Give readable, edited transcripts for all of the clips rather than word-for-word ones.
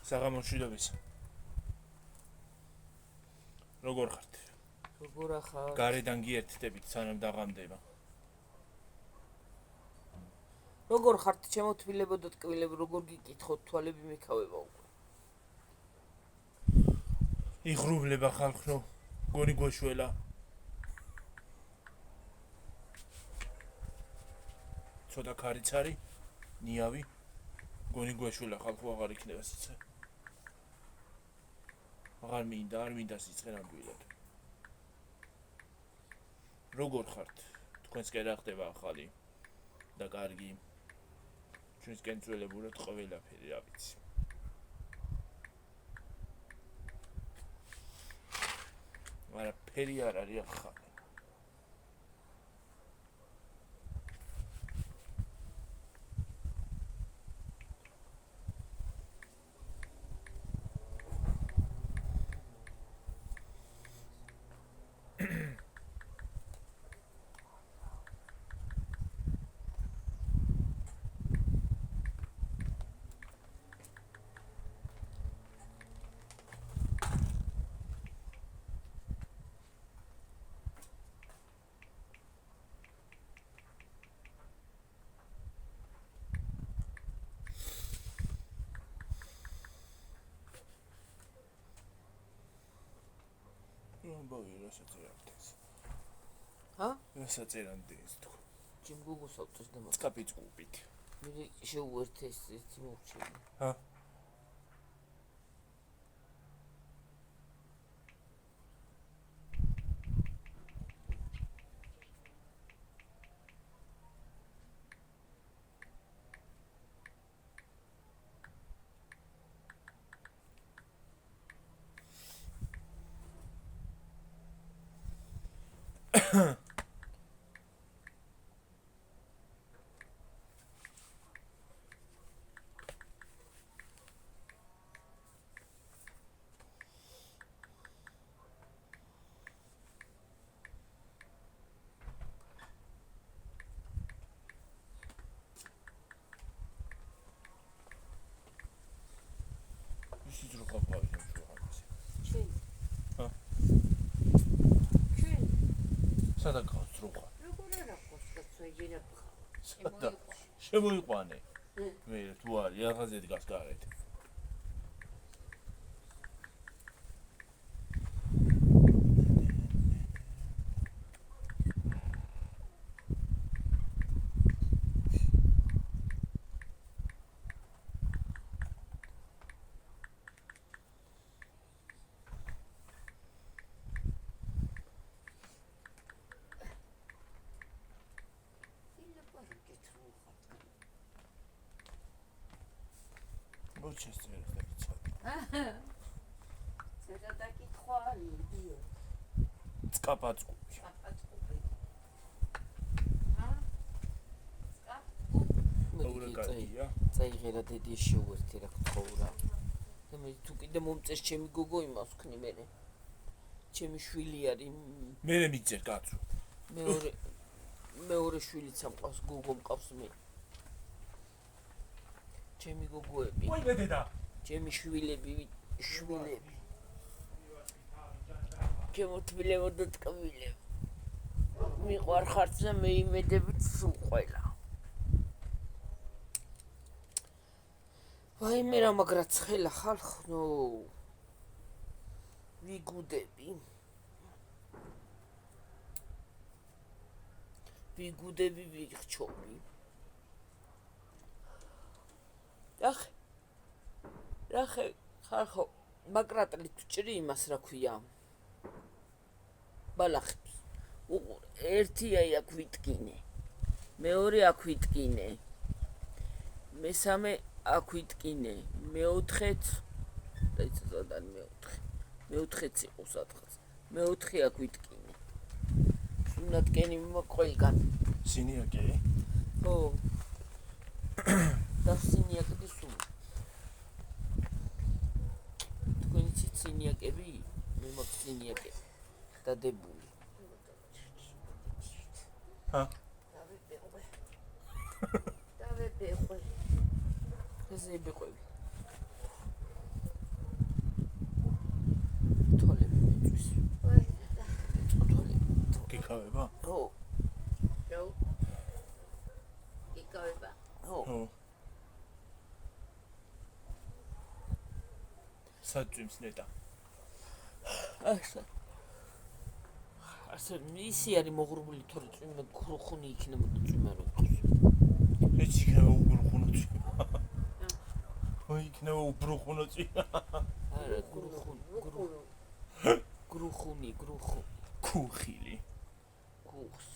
საღამოშიდობის. როგორ ხართ? როგორ ახალ? გარედან გიერთდებით სანამ დაღამდება. როგორ ხართ ჩემო თბილებო და ტკბილებო, როგორ გიკითხოთ, თვალები მიქავება უკვე. იღრუბლება ხალხო, გონი გვეშველა. ცოტა ქარიც არის, ნიავი, გონი გვეშველა ხალხო აღარ იქნება სიცხე. აღარ მინდა სიცხე ნამდვილად. როგორ ხართ? თქვენსკენ რა ხდება ახალი და კარგი. ჩვენსკენ ძველებურად ყველაფერი რა ვიცი. არაფერი არ არის ახალი. Băi, răsățerantes. Ha? Răsățerantes tu. Ce-mi gugu sau tu de mă? Scapiți cupit. Mire, și eu urtesc, ți mă ucid. Ha? Siz ruh yapıyorsunuz şu an. Şey. Ha? Şey. Sadaka ruh. Როგორ არა ხოსკაც ვეჯერებ ხა. Sadaka. შემოიყვანე. Hı. მე თუ არის რაღაცა დგას გარეთ. Rochester da gitsat. ცოტა დაკითხვა არისო. Skapatskupი. Skapatskupი. ჰა? Skapatskupი. წაიღერა დედი შეუერთე რა გთხოვრა. და მე თუ კიდე მომწეს ჩემი გოგო იმას ვქნი მე. ჩემი შვილი არის. მე მიწერ კაცო. მეორე შვილიც ამყავს, გოგო მყავს მე. ჩემი გოგოები. ой მე დედა. ჩემი შვილები. ჩემო თბილებო და ტკბილებო. მიყვარ ხართ და მე იმედებით სულ ყველა. ვაიმე რა მაგრა ცხელა ხალხო. ვიგუდები. ვიღჩობი. რახე ხალხო მაგრატლი თუ ჭრი იმას რა ქვია ბალახებს უყურე ერთი აი აქ ვიტკინე მეორე აქ ვიტკინე მესამე აქ ვიტკინე მეოთხეც დაიცადან მეოთხეც იყო სადღაც მეოთხე აქ ვიტკინე სუნატკენი მოყოლგან სინიაკე ო და სინიაკე სულ სინიაკები მე მაქვს სინიაკე დადებული ჰა დავებეყვე ესე ვიყვები იკავება? ხო. რო იკავება. ხო. ხო. საჭიმს ნეტა. ასე ისი არის მოღრუბული თორე წვიმა გრუხუნი იქნებოდა წვიმა რო იყოს. ეცი იქნება უბრუხუნო წვიმა. ხო იქნება უბრუხუნო წვიმა. არა გრუხუნი ქუხილი. გუხს.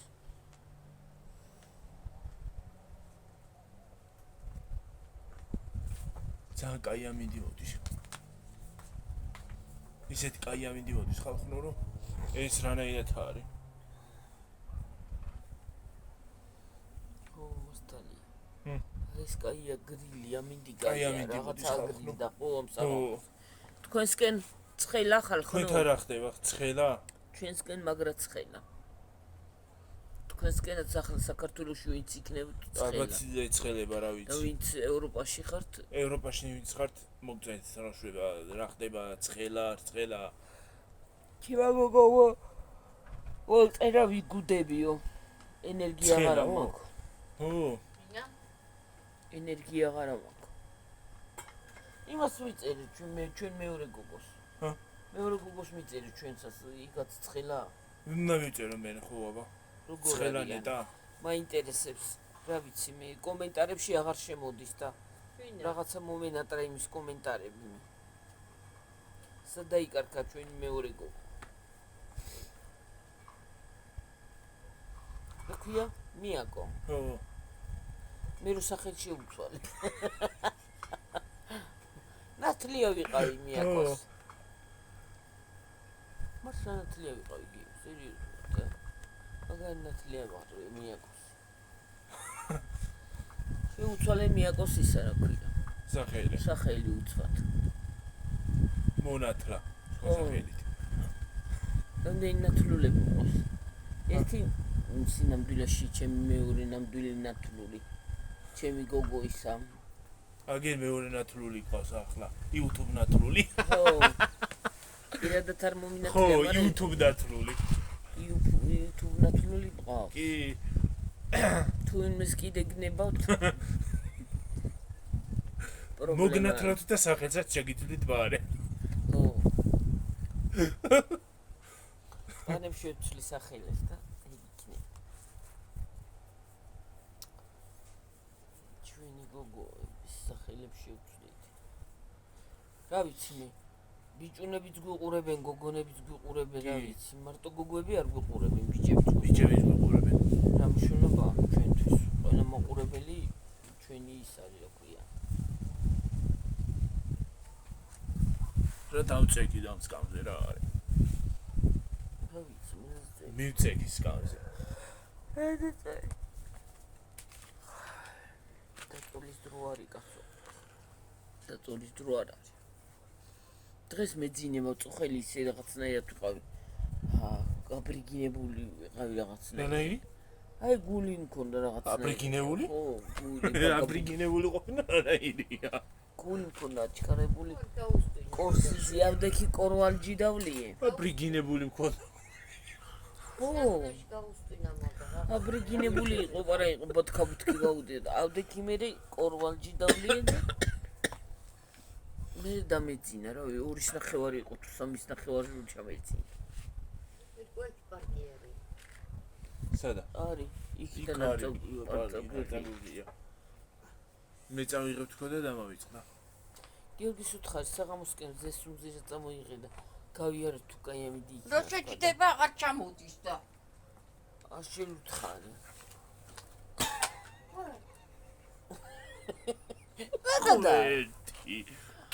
ძალიან კაი ამინდი მოდის. ისეთი კაი ამინდი მოდის ხალხნო რომ ეს რანაირად არის. ხო მოსტალი. ჰმ. ეს კაია გრილი ამინდი კაი კაია ამინდი რაღაცა მოდის ხალხო. გრილი და ხო ამსა. ხო. თქვენსკენ ცხელა ხალხო. თქვენთან რა ხდება? ცხელა? ჩვენსკენ მაგრა ცხელა. თქვენსკენაც ახლა საქართველოში ვინც იქნებთ ალბათ ცხელა. ცხელება რა და ვიცი. ვინც ევროპაში ხართ, ევროპაში ვინც ხართ მოგწეთ რა შვება რა ხდება ცხელა. ქივა გოგო. წერა ვიგუდებიო. ენერგია ცხელა, აღარ ო. მაქვს. ხო. ვინა? ენერგია აღარ მაქვს. იმას ვიწერე ჩვენ მეორე გოგოს. ჰა? მეორე გოგოს მიწერე ჩვენსაც იგაც ცხელა. უნდა ვიწერო მე ხო აბა. როგორ ცხელა არიან? ნეტა. მაინტერესებს. რა ვიცი მე კომენტარებში აღარ შემოდის და ვინა? რაღაცა მომენატრა იმის კომენტარები. სადაიკარგა ჩვენი მეორე გოგო. რა ქვია? მიაკო. ხო. მე რო სახელი შეუცვალე. ნათლია ვიყავი მიაკოს. მაშა ნათლია ვიყავი გი, სერიოზულად. მაგარი ნათლია ვიყავი მიაკოს. შეუცვალე მიაკოს ისა რა ქვია. სახელი. სახელი უცვათ. მონათლა. ხო. სახელით. რამდენი ნათლულები მყავს? ერთი სინამდვილეში ჩემი მეორე ნამდვილი ნათლული. ჩემი გოგო ისა. აგერ მეორე ნათლული ყავს ახლა. YouTube ნათლული. ხო. პირადად არ ხო, მომინათლია, მაგრამ YouTube ნათლული. YouTube ნათლული მყავს. კი. თუ იმის კიდე გნებავთ. მოგნათლოთ და სახელსაც შეგიძლით ბარე. ხო. ანემ შევცვლი სახელს და იქნება. ჩვენი გოგოების სახელებს შევცვლით. რა ვიცი მე ბიჭუნებიც გვიყურებენ, გოგონებიც გვიყურებენ, რა ვიცი, მარტო გოგოები არ გვიყურებენ, ბიჭებიც. ბიჭებიც მიყურებენ. რა მნიშვნელობა ჩვენთვის? ყველა მოყურებელი ჩვენი ის არის, რა ქვია. რა დავწეკი და მსკამზე რა არის? რა ვიცი, მე მივწეკი სკამზე. დაწოლის დრო არის კაცო. დაწოლის დრო არ არის. დღეს მეძინე მოწუხელი ისე რაღაცნაირად ვიყავი. აბრიგინებული ვიყავი რაღაცნაირად. ნანაირი? აი გული მქონდა რაღაცნაირად. აბრიგინებული? ხო, გული. აბრიგინებული ყოფნა ნანაირია. გული მქონდა აჩქარებული. გაუსტინე. კორსიზი ავდექი კორვალჯი დავლიე. აბრიგინებული მქონდა. ხო. გაუსტინა მაგა. აბრიგინებული იყო, არა იყო ბოთქაბუთქი გაუდიოდა. ავდექი მე კორვალჯი დავლიე და მე დამეძინა რა, 2.5 იყო თუ 3.5 რო ჩამეძინა. ერთ პარტიები. სადა? არის, იქიდან იქ არ არის. წავიდა. მე წავიღებ თქო და დამავიწყდა. გიორგის უთხარი საღამოსკენ ზესუმზეჟა წამოიღე და გავიარე თუ კაი ამიდი იქ. რო შეჭდება აღარ ჩამოდის და. არ შევუთხარი. და ერთი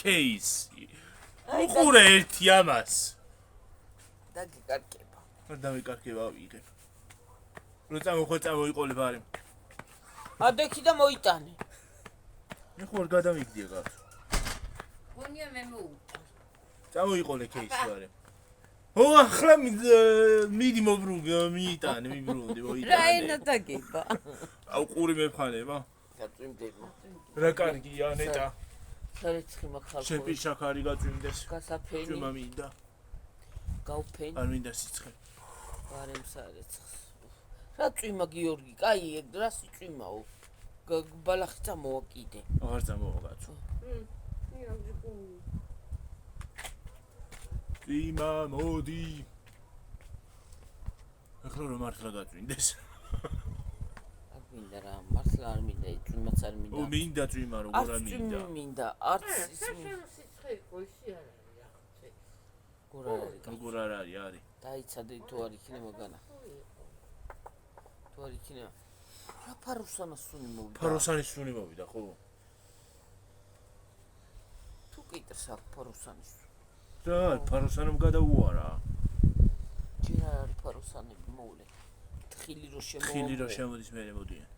кейსი. უყურე ერთი ამას. დაგიკარგება. რა დავიკარგება ვიღებ. რო წამოიყოლე ბარი. ადექი და მოიტანე. მე ხო არ გადამიგდია კაცო. გონია მე მოუწა. წამოიყოლე кейსი ბარი. ო ახლა მიდი მიიტანე, მიბრუნდი, მოიტანე. რა ენა დაგება? აუ ყური მეფხანება. გაწვიმდება. რა კარგია ნეტა. სარეცხი მახალხო. შეპი შაქარი გაწვიმდეს. გასაფენი. ჭუმა მინდა. გავფენი. არ მინდა სიცხე. გარემს არეცხს. რა წვიმა გიორგი? კაი, ეგ რა სიწვიმაო. ბალახი წამოვა კიდე. აღარ წამოვა კაცო. წვიმა მოდი. ახლა რომ მართლა გაწვინდეს. არ მინდა რა, მართლა არ მინდა, წვიმაც არ მინდა. მინდა წვიმა როგორ არ მინდა. მინდა, არც ის სიცხე ყოლში არ არის ახლა. გორ არ არის. როგორ არ არის, არის. დაიცადე თუ არ იქნება განა. თუ არ იქნება. რა ფაროსანა სუნი მოვიდა? ფაროსანის სუნი მოვიდა, ხო? თუ კიტრს აქვს ფაროსანის. რა, ფაროსანამ გადაუარა. ჯერ არ არის ფაროსანები მოვლე. თხილი რო შემოვა. ხილი რო შემოდის მე მოდიან.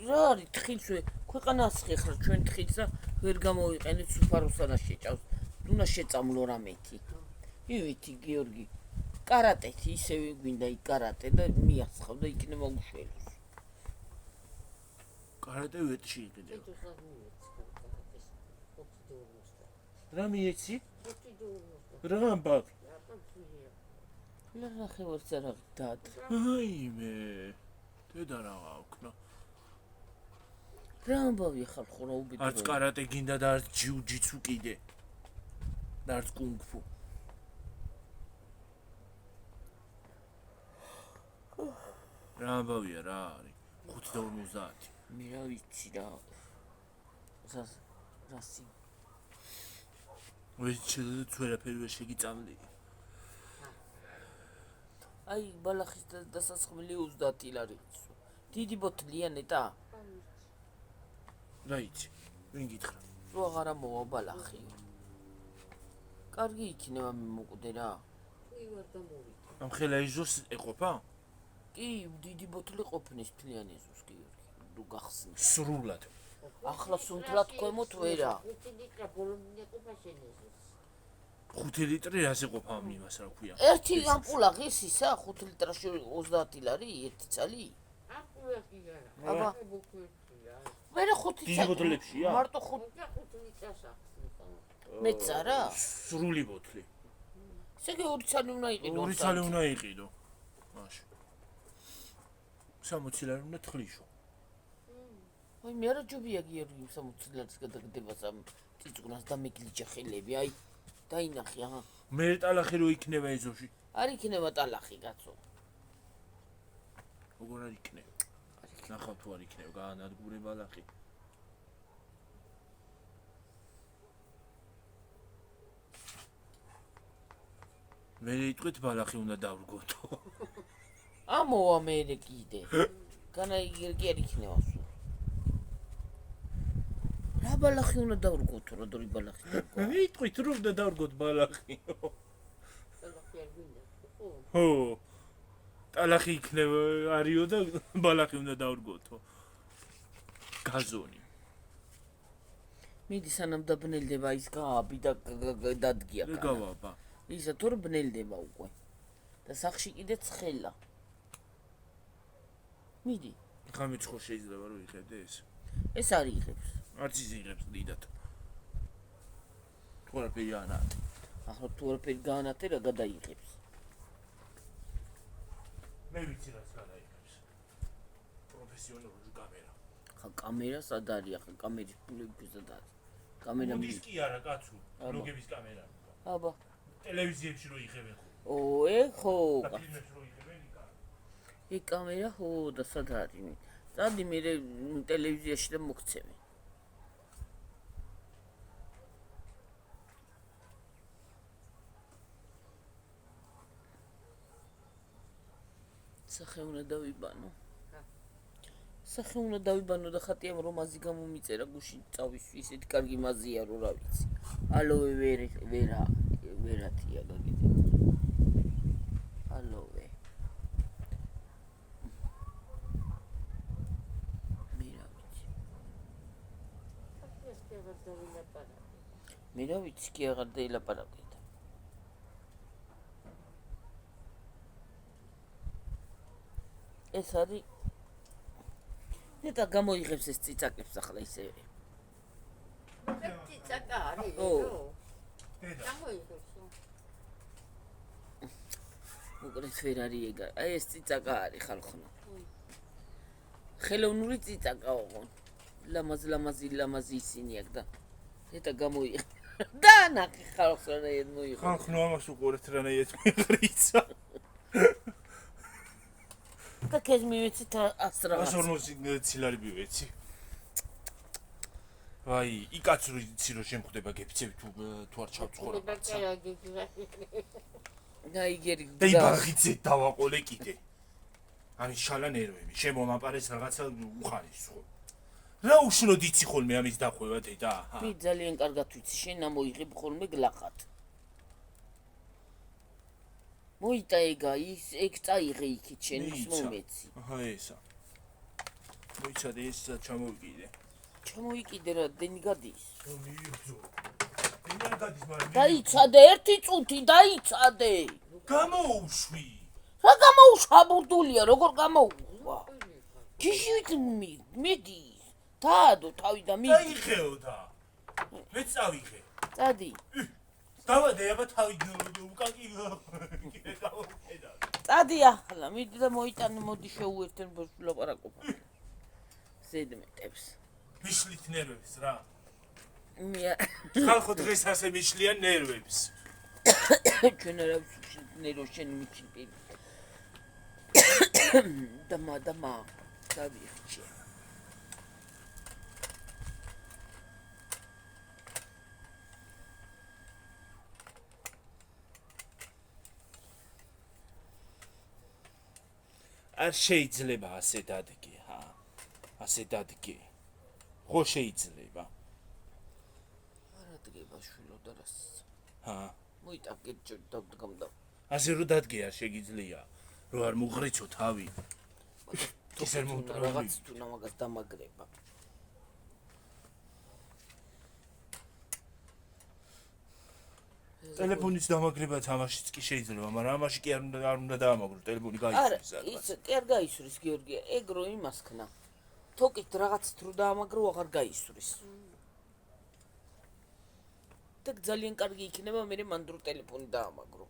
რა არის თხილს ქვეყანა ასხი ახლა ჩვენ თხილს და ვერ გამოვიყენეთ ფაროსანა შეჭავს. უნდა შეწამლო რამეთი. ივითი გიორგი. კარატეთი ისევე გვინდა იქ კარატე და მიაცხავ და იქნება უშველოს. კარატე ვეტში იყიდე. რა მიეცი? რა ამბავ? რა ნახევარ ზარაღი დად. აიმე. დედა რა აქვს? რა ამბავი ხალხო რა უბედო. არც კარატე გინდა და არც ჯიუ-ჯიტსუ კიდე. და არც კუნგ-ფუ. რა ამბავია რა არის? 5:50. მე რა ვიცი რა. რასი. ვეჩილ ვერაფერი ვერ შეგიწამდი. აი ბალახის დასაწყმელი 30 ლარი. დიდი ბოთლია ნეტა. რა იცი? ვინ გითხრა? რო აღარა მოვა ბალახი. კარგი იქნება მე მოკვდე რა. ამ ხელა იზოს ეყოფა? კი, დიდი ბოთლი ყოფნის თლიანი ეზოს გიორგი. ნუ გახსნი. სრულად. ახლა სუნთლად ქვემოთ ვერა. 5 ლიტრი რას ეყოფა ამ იმას რა ქვია? ერთი ამპულა ღირსისა 5 ლიტრაში 30 ლარი, ერთი წალი. ამპულა კი არა. აბა. მერე 5 დიდი ბოთლებშია? მარტო 5 ლიტრას აქვს. მეცა რა. სრული ბოთლი. ესე იგი 2 წალი უნდა იყიდო. 2 წალი უნდა იყიდო. მაშინ. 60 ლარი უნდა თხლიშო. აი მე რა ჯობია გიორგი 60 ლარის გადაგდებას ამ წიწკნას და მეგლიჯა ხელები, აი დაინახე აჰა. მე ტალახი რო იქნება ეზოში. არ იქნება ტალახი კაცო. როგორ არ იქნება? ნახავ თუ არ იქნება გაანადგურე ბალახი. მე იტყვით ბალახი უნდა დავრგოთო. ამოვა მე კიდე. განა იგი არ იქნება სულ. რა ბალახი უნდა დავრგოთო, რა დორი ბალახი დავრგო. მე იტყვით რომ უნდა დავრგოთ ბალახი. ბალახი არ გვინდა. ხო. ტალახი იქნება არიო და ბალახი უნდა დავრგოთო. გაზონი. მიდი სანამ დაბნელდება ის გააბი და დადგია რა კანა. გავაბა. ისა თორ ბნელდება უკვე. და სახში კიდე ცხელა. მიდი. ხა მეც ხო შეიძლება რომ იღებდე ეს. ეს არ იღებს. არც ის იღებს დიდად. თუ არაფერი ანათ. ახლა თუ არაფერი გაანათე რა გადაიღებს. მე ვიცი რაც გადაიღებს. პროფესიონალური კამერა. ხა კამერა სად არის? ახლა კამერის ფულები სად არის? კამერა მოდის კი არა კაცო. ლოგების კამერა. აბა. ტელევიზიებში რო იღებენ ხო. ხო. და ფილმებში რო იღებენ იქ არის. ეგ კამერა ხო და სად არის? წადი მე ტელევიზიაში და მოგცემე. სახე უნდა დავიბანო. სახე უნდა დავიბანო და ხატი ამ რომაზი გამომიწერა გუში წავის ისეთი კარგი მაზია რო რა ვიცი. ალოვე ვერათია გაგიდე. ალოვე. მე რა ვიცი. მე რა ვიცი კი აღარ დაილაპარაკეთ. ეს არის ნეტა გამოიღებს ეს ციცაკებს ახლა ისევე. ციცაკა არის? ო. დედა. გამოიღებს. მოკლედ ვერ არის ეგ. აი ეს ციცაკა არის ხალხო. ხელოვნური ციცაკა ოღონ. ლამაზი ისინი აქ და ეტა გამოიღე. და ნახე ხალხს რანაირად მოიღო. ხალხო ამას უყურეთ რანაირად მიიღრიცა. და კეს მივეცით 140 ცილარი მივეცი. აი, იკაცური იცი რომ შემხვდება გეფცევი თუ არ ჩავწხოვრა. და იგერი და იბაღიძე დავაყოლე კიდე. ამის შალა ნერვები, შემომაპარეს რაღაცა უხარის ხო. რა უშნოდ იცი ხოლმე ამის დახვევა დედა? მე ძალიან კარგად ვიცი, შენ ამოიღებ ხოლმე გლახად. მოიტაეგა ის ეგ წაიღე იქით შენ ის მომეცი. აჰა ესა. მოიცადე ეს ჩამოვიკიდე. ჩამოიკიდე რა დენი გადის. მიიღო. დენი არ გადის მაგრამ. დაიცადე ერთი წუთი დაიცადე. გამოუშვი. რა გამოუშაბურდულია როგორ გამოუვა? ჯიშივით მიდის. დაადო თავი და მიდი. დაიხეო და. მე წავიღე. წადი. დავადე აბა თავი უკაკი კიდე გავუხედა. წადი ახლა მიდი და მოიტანე მოდი შეუერთენ ლაპარაკობა. ზედმეტებს. მიშლით ნერვებს რა. მე ხალხო დღეს ასე მიშლიან ნერვებს. ჩვენ არა ვშლით ნერვო შენ მიჩიტი. დამა დავიხჩი. არ შეიძლება ასე დადგე, ჰა. ასე დადგე. ხო შეიძლება. არა დგება შვილო და რას. ჰა. მოიტანე დავდგამდა. ასე რო დადგე არ შეგიძლია, რო არ მუღრიცო თავი. ის არ მომტროლი. რაღაც თუ მაგას დამაგრება. ტელეფონის დამაგრება თამაშიც კი შეიძლება, მაგრამ ამაში კი არ უნდა დაამაგრო, ტელეფონი გაისურვის არა, ის კი არ გაისურის გიორგი, ეგ რო იმას ხნა. თოკით რაღაცით რო დაამაგრო, აღარ გაისურის. და ძალიან კარგი იქნება მე მან დრო ტელეფონი დაამაგრო.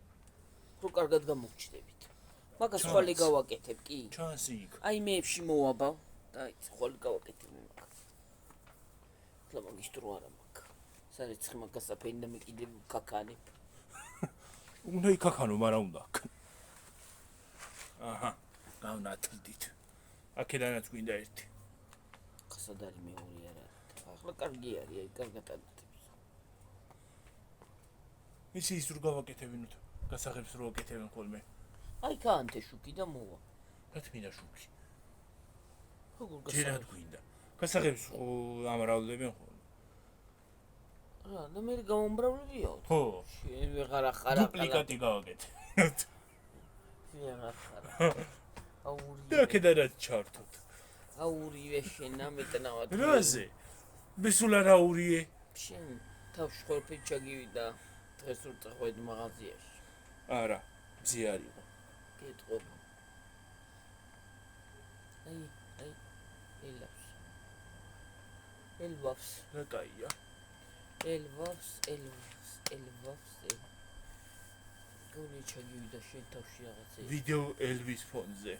რო კარგად გამოგჩნდებით. მაგას ხვალე გავაკეთებ კი? ჩანსი იქ. აი მეებში მოვაბავ და იცი ხვალე გავაკეთებ მაგას. ხლა მაგის დრო არა მაგ. სარეცხი მაგას აფენი და მე კიდე ვკაკანე. უნდა იქაქანო, მაგრამ უნდა აქ. აჰა, გავნათლდით. აქედანაც გვინდა ერთი. ხასად არის მეორე არა. ახლა კარგი არის, აი კარგად ადეთებს. ისი ის რო გავაკეთებინოთ, გასაღებს რო აკეთებენ ხოლმე. აი კანთე შუქი და მოვა. რა თქმა შუქი. როგორ ჯერად გვინდა. გასაღებს ამრავლებენ ხოლმე. რა, და მე გამომბრავლებიო. ხო. შენ ვეღარ ახარ დუპლიკატი გავაკეთე. ვეღარ ახარ. აური. და აქედანაც ჩართოთ. აურივე შენ ამეტნავად. რაზე? ბესულა რა აურიე? შენ თავში ხორფით ჩაგივიდა დღეს რო წახვედი მაღაზიაში. არა, მზე არ იყო. გეტყობა. აი, ელვავს. რა კაია? ელვავს. გონი ჩაგივიდა შენ თავში რაღაცა. ვიდეო ელვის ფონზე.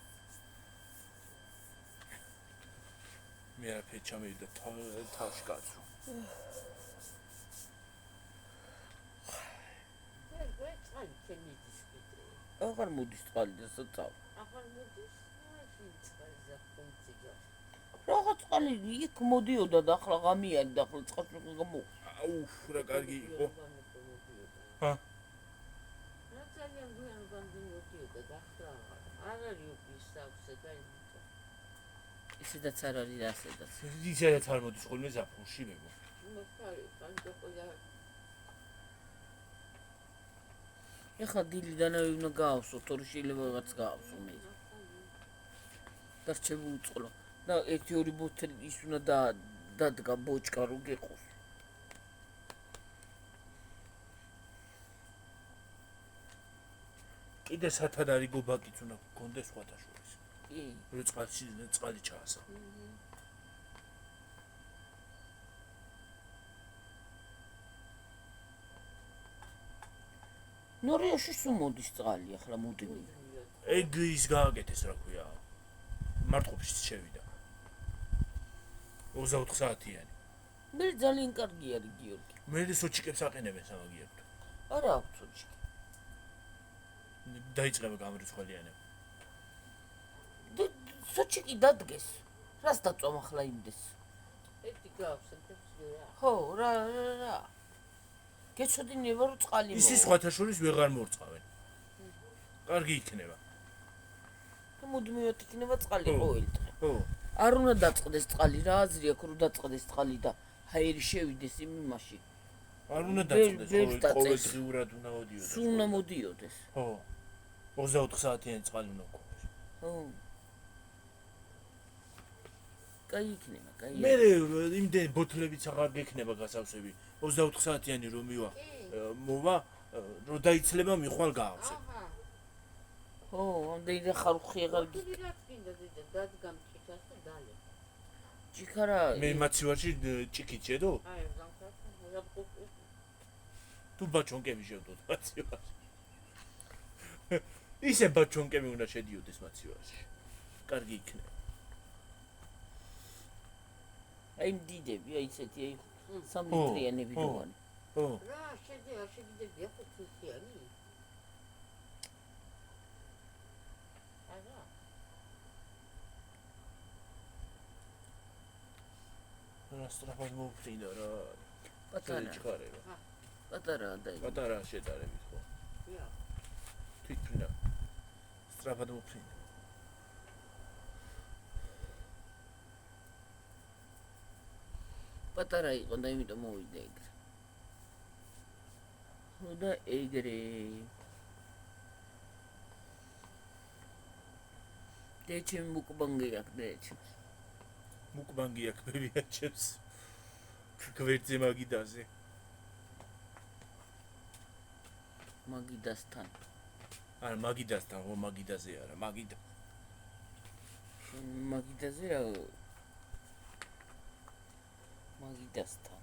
მე არაფერი ჩამივიდა თავში კაცო. აღარ მოდის წყალი და საწავ. რაღაც წყალი იქ მოდიოდა და ახლა ღამიანი და ახლა წყალს რა გამო. აუ, რა კარგი იყო. ჰა. რა ძალიან გვიან გამოდიოდა და ახლა არ არის უფლის საქმე და იმითო. ისედაც არ არის რა ასედაც. ისედაც არ მოდის ხოლმე ზაფხულში მეგო. მოხარი, პანჯოყია. ეხლა დილიდანავე უნდა გაავსო, თორე შეიძლება რაღაც გაავსო მე. დარჩები უწყლო და 1-2 ბოთელი ის უნდა დადგა ბოჭკა რო გეყოს. კიდე სათან არის გობაკიც უნდა გქონდეს სხვათა შორის. კი. რო წყალი ჩაასა. ნორიაში სულ მოდის წყალი ახლა მუდმივ. ეგ ის გააკეთეს რა ქვია. მარტყოფში შევიდა. 24 საათიანი. მე ძალიან კარგი არის გიორგი. მე სოჩიკებს აყენებენ სამაგიეროდ. არა აქვს სოჩიკი. დაიწყება გამრიცხველიანება. სოჩიკი დადგეს. რას დაწვამ ახლა იმდეს? ერთი გავხსენებს რა. ხო, რა. გეცოდინება რომ წყალი ისი სხვათა შორის ვეღარ მორწყავენ. კარგი იქნება. მუდმივად იქნება წყალი ხო. ყოველ დღე. ხო. არ უნდა დაწყდეს წყალი, რა აზრი აქვს რომ დაწყდეს წყალი და ჰაერი შევიდეს იმ იმაში. არ უნდა ვერ დაწყდეს დაწეს. ყოველდღიურად უნდა მოდიოდეს. სულ უნდა მოდიოდეს. ხო. 24 საათიანი წყალი უნდა გქონდეს. ხო. კაი იქნება, კაი. მე იმდენ ბოთლებიც აღარ გექნება გასავსები. 24 საათიანი რომ მივა. მოვა რომ დაიცლება მიხვალ გაავსებ. აჰა. ხო, ამდენი ხარხი აღარ დიდი რა გინდა დიდი დადგამ ჭიქას და დალე. ჯიქარა. მე მაცივარში ჭიქით შედო? აი გამხარდა რა პოპო. თუ ბაჩონკები შევდოთ მაცივარში. ისე ბაჩონკები უნდა შედიოდეს მაცივარში. კარგი იქნება. აი დიდები, აი ისეთი აი 3 litrიანები როვანი. ხო. რა შეძე შეგიდები ახო თუთიანი. არა. რა სწრაფად მოვფრინდა რა. პატარა. ჭხარება. პატარაა და იმ. პატარა შედარებით ხო. ია. თვითფრინა. სწრაფად მოვფრინდა. პატარა იყო და იმიტომ მოვიდა ეგრე. ხო და ეგრე. დეჩემ მუკბანგი აქვს დეჩემ. მუკბანგი აქვს ბებიაჩებს. გვერდზე მაგიდაზე. მაგიდასთან. არა მაგიდასთან, ხო მაგიდაზე არა, მაგიდა. მაგიდაზე რა მაგიდასთან.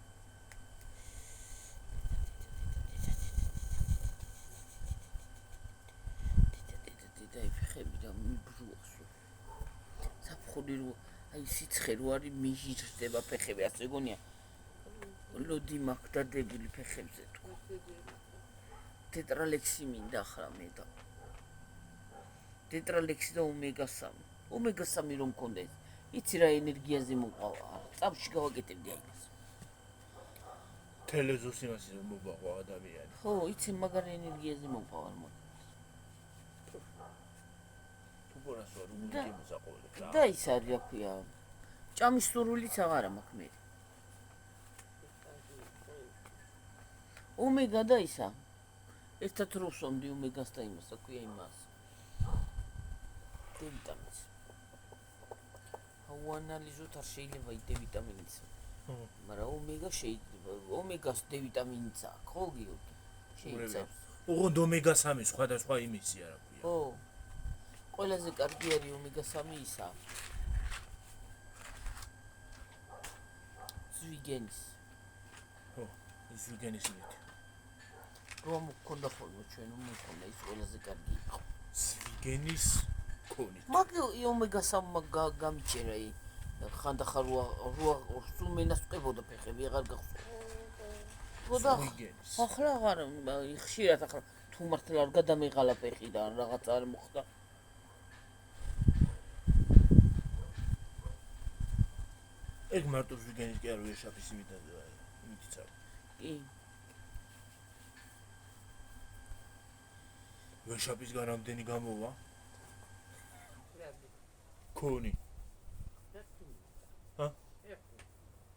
დედა ფეხები და მიბრუახს. საფხური რო აი სიცხე რო არის მიჟირდება ფეხები, ასე გონია. ლოდი მაგდადებული ფეხებზე თუ. ტეტრალექსი მინდა ახლა მე და. ტეტრალექსი და ომეგა-3. ომეგა-3 რომ მქონდეს, იცი რა ენერგიაზე მოყავა. წამში გავაკეთებდი აი ეს. თელეზოს იმასე მოვაყვა ადამიანი. ხო, იცი მაგარი ენერგიაზე მოყავა მაგ. თუ პორას ვარ უგები მოსაყოლებ რა. და ის არის რა ქვია. ჭამის სურვილიც აღარა მაქვს მე. ომეგა და ისა. ერთად რო ვსვამდი ომეგას და იმას, რა ქვია იმას. დ-ვიტამინს. აუანალიზოთ არ შეიძლება დ-ვიტამინიც. მაგრამ ომეგა შეიძლება. ომეგას დ-ვიტამინიც აქვს, ხო გიორგი? შეიძლება. ოღონდ ომეგა-3 სხვადასხვა იმისია რა ქვია. ხო. ყველაზე კარგი არის ომეგა-3 ისა. ზვიგენის. ხო, ის ვიგენისით. რომ მქონდა ხოლმე ჩვენ მქონდა ის ყველაზე კარგი იყო. ვიგენის კონი. მაგ ომეგა-3 გამიჩერა ი ხანდახარ რო სულ მენასწრებოდა ფეხები აღარ გახსოვს. ხოდა ვიგენის. ახლა აღარ ხშირად ახლა თუ მართლა არ გადამეღალა ფეხი და რაღაც არ მოხდა. ეგ მარტო ვიგენის კი არ ვეშაფის იმითაც არ. კი. ვეშაფის განამდენი გამოვა. რა კონი. რა.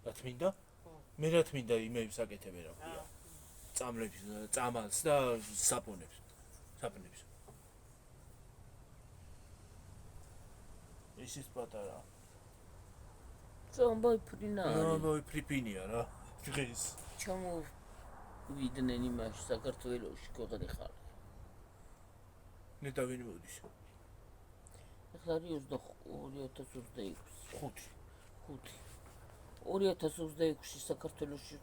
რა თმინდა? მე რა თმინდა იმებს აკეთებენ რა ქვია. წამლებს, წამალს და საპონებს. საპონებს. ის პატარა. ზომბი ფრინა. ნუ ფრიპინია რა. დღეს ჩამოვიდნენ იმაში საქართველოში ქვეყანი ხარ. ნეტა ვინ მოდის? ახლა არის 2026. 5. 2026-ში საქართველოში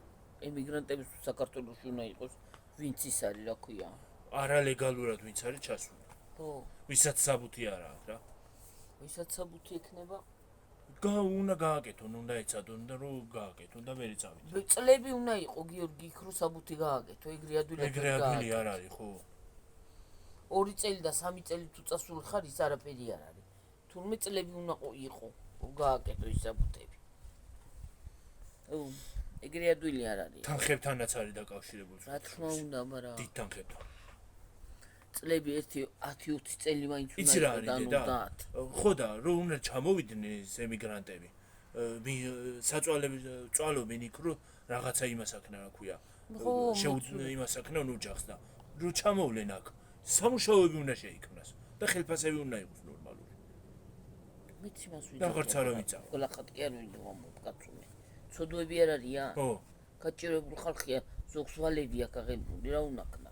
ემიგრანტების საქართველოში უნდა იყოს ვინც ის არის რა ქვია. არალეგალურად ვინც არის ჩასული. ხო, ვისაც საბუთი არ აქვს რა. ვისაც საბუთი ექნება, უნდა გააკეთონ, უნდა ეცადონ და რომ გააკეთონ და მე წავიდე. წლები უნდა იყო გიორგი იქ რო საბუთი გააკეთო, ეგრე ადვილად ეგრე ადვილი არ არის, ხო? 2 წელი და 3 წელი თუ წასული ხარ, ის არაფერი არ არის. თურმე წლები უნდა იყო, გააკეთო ის საბუთები. ეგრე ადვილი არ არის. თანხებთანაც არის დაკავშირებული. რა თქმა უნდა, მაგრამ დიდ თანხებთან. წლები 10-20 წელი მაინც უნდა იცი რა იყო არის და და ხო და რო უნდა ჩამოვიდნენ ეს ემიგრანტები საწვალები წვალობენ იქ რო რაღაცა იმას აქნა რა ქვია იმას აქნან ოჯახს და რო ჩამოვლენ აქ სამუშაოები უნდა შეიქმნას და ხელფასები უნდა იყოს ნორმალური მეც იმას და აღარც არ ვიცავ გლახად კი არ ვინდა მომკაცუნე ცოდვები არ არიან ხო გაჭირებული ხალხია ზოგს ვალები აქ აღებული რა უნდა ქნას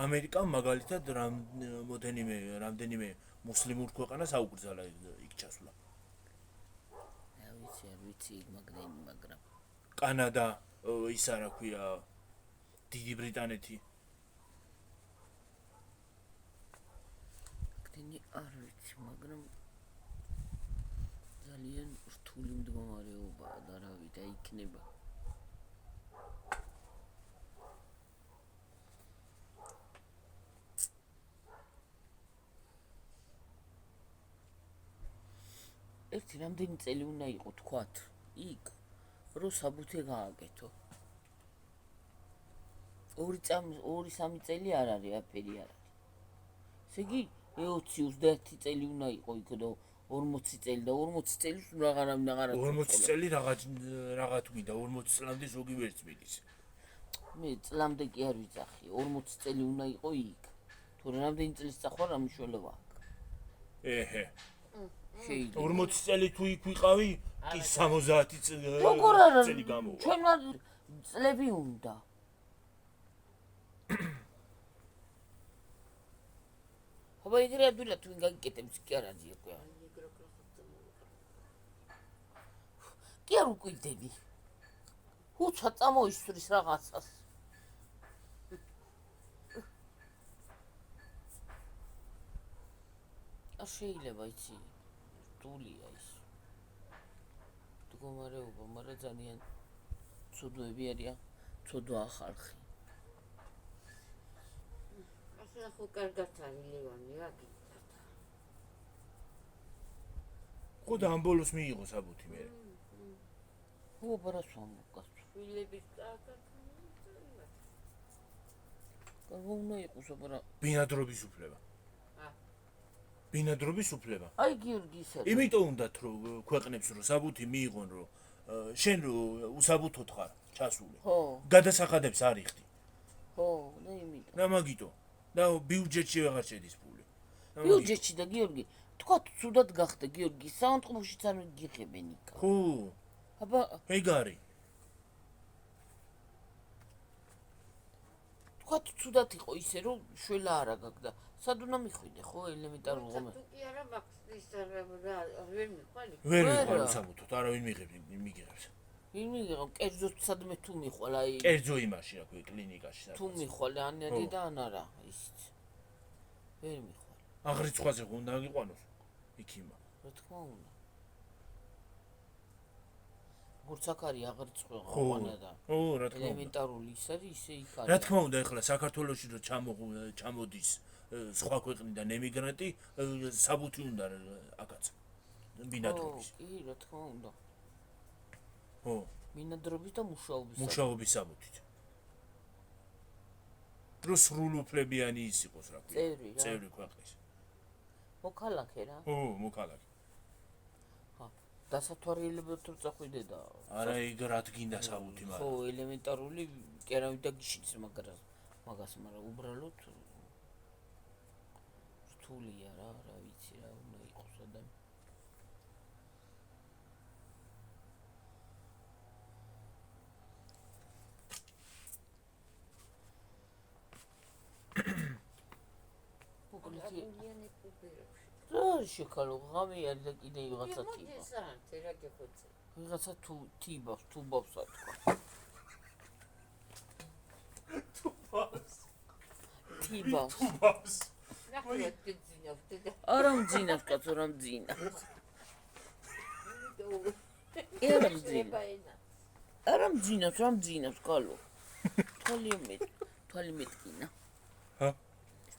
ამერიკამ მაგალითად რამდენიმე მუსლიმურ ქვეყანას აუკრძალა იქ ჩასვლა. არ ვიცი, მაგრამ კანადა, ის რა ქვია, დიდი ბრიტანეთი. კენი არ ვიცი, მაგრამ ძალიან რთული მდგომარეობაა და რავი და იქნება. ერთი რამდენი წელი უნდა იყო თქვათ იქ რო საბუთი გააკეთო 2-3 წელი არ არის აფერი არ არის ესე იგი 20-21 წელი უნდა იყო იქ და 40 წელი და 40 წელს რაღაცა 40 წელი რაღაც გვიდა 40 წლამდე ზოგი ვერც მიდის მე წლამდე კი არ ვიცახი 40 წელი უნდა იყო იქ თუ რამდენი წელს წახვალ რა მნიშვნელობა ეჰე 40 წელი თუ იქ ვიყავი, კი 70 წელი გამოვა. ჩვენმა წლები უნდა. ხობა ეგრე ადვილად თუ გაგიკეთებს კი არ არის უკვე. კი არ უკვიდები. უცხო წამოისვრის რაღაცას. შეიძლება იცი. დულია ის მდგომარეობა, მაგრამ ძალიან ცოდვები არიან, ცოდვაა ხალხი. ასე ხო კარგად არის ლევანი რა გიქცა. ხო და ამ ბოლოს მიიღო საბუთი მე. ხო, ბარას ვამბობ. შვილების კარგად. უნდა იყოს, აბარა. ბინადრობის უფლება. ბინადრობის უფლება. აი გიორგი ისე. იმიტომ უნდათ რომ ქვეყნებს რომ საბუთი მიიღონ რომ შენ რო უსაბუთოდ ხარ ჩასული. ხო. გადასახადებს არ იხდი. ხო, და იმიტომ. და მაგიტო. და ბიუჯეტში აღარ შედის ფული. ბიუჯეტში და გიორგი, თქვა ცუდად გახდა გიორგი, საავადმყოფოშიც არ მიგიღებენ იქ. ხო. აბა, ეგ არის. თქვა ცუდად იყო ისე რომ შველა არა გაგდა. სად უნდა მიხვიდე ხო ელემენტარულ ღომე? თუ კი არა მაქსის რა ვერ მიხვალ. ვერ მიხვალ უსაბუთოდ, არავინ მიგიღებს. ვინ მიგიღებ? კერძოდ სადმე თუ მიხვალ აი. კერძო იმაში რა ქვია კლინიკაში. თუ მიხვალ ანერი და ან არა ისიც. ვერ მიხვალ. აღრიცხვაზე უნდა გიყვანოს იქიმა. რა თქმა უნდა. როგორც აქ არის აღრიცხვა ყვანა და. ხო, რა თქმა უნდა. ელემენტარული ის არის ისე იქ არის. რა თქმა უნდა, ეხლა საქართველოში რო ჩამოდის სხვა ქვეყნიდან ემიგრანტი, საბუთი უნდა აკაც. ბინადრობის. კი, რა თქმა უნდა. ხო. ბინადრობის და მუშაობის საბუთით. რო სრულუფლებიანი ის იყოს რა ქვია. წევრი ქვეყნის. მოქალაქე რა. ხო, მოქალაქე. დასათვალიერებლად რო წახვიდე და არა ეგ რა თქინდა საბუთი მაგრამ. ხო, ელემენტარული კერავი და გიშიც მაგას, მაგრამ უბრალოდ რთულია რა ვიცი რა უნდა იყოს ადამიანი. მოკლედ რა არის შეკალო ღამე არის და კიდე ვიღაცა თიბა მოდი რა გეხოცე ვიღაცა თუ თუბავს ატყვა თიბავს ბავს ნახე გძინავდი და არა მძინავს კაცო რა მძინავს არა მძინავს არა მძინავს რა მძინავს კალო თვალი მეტკინა ჰა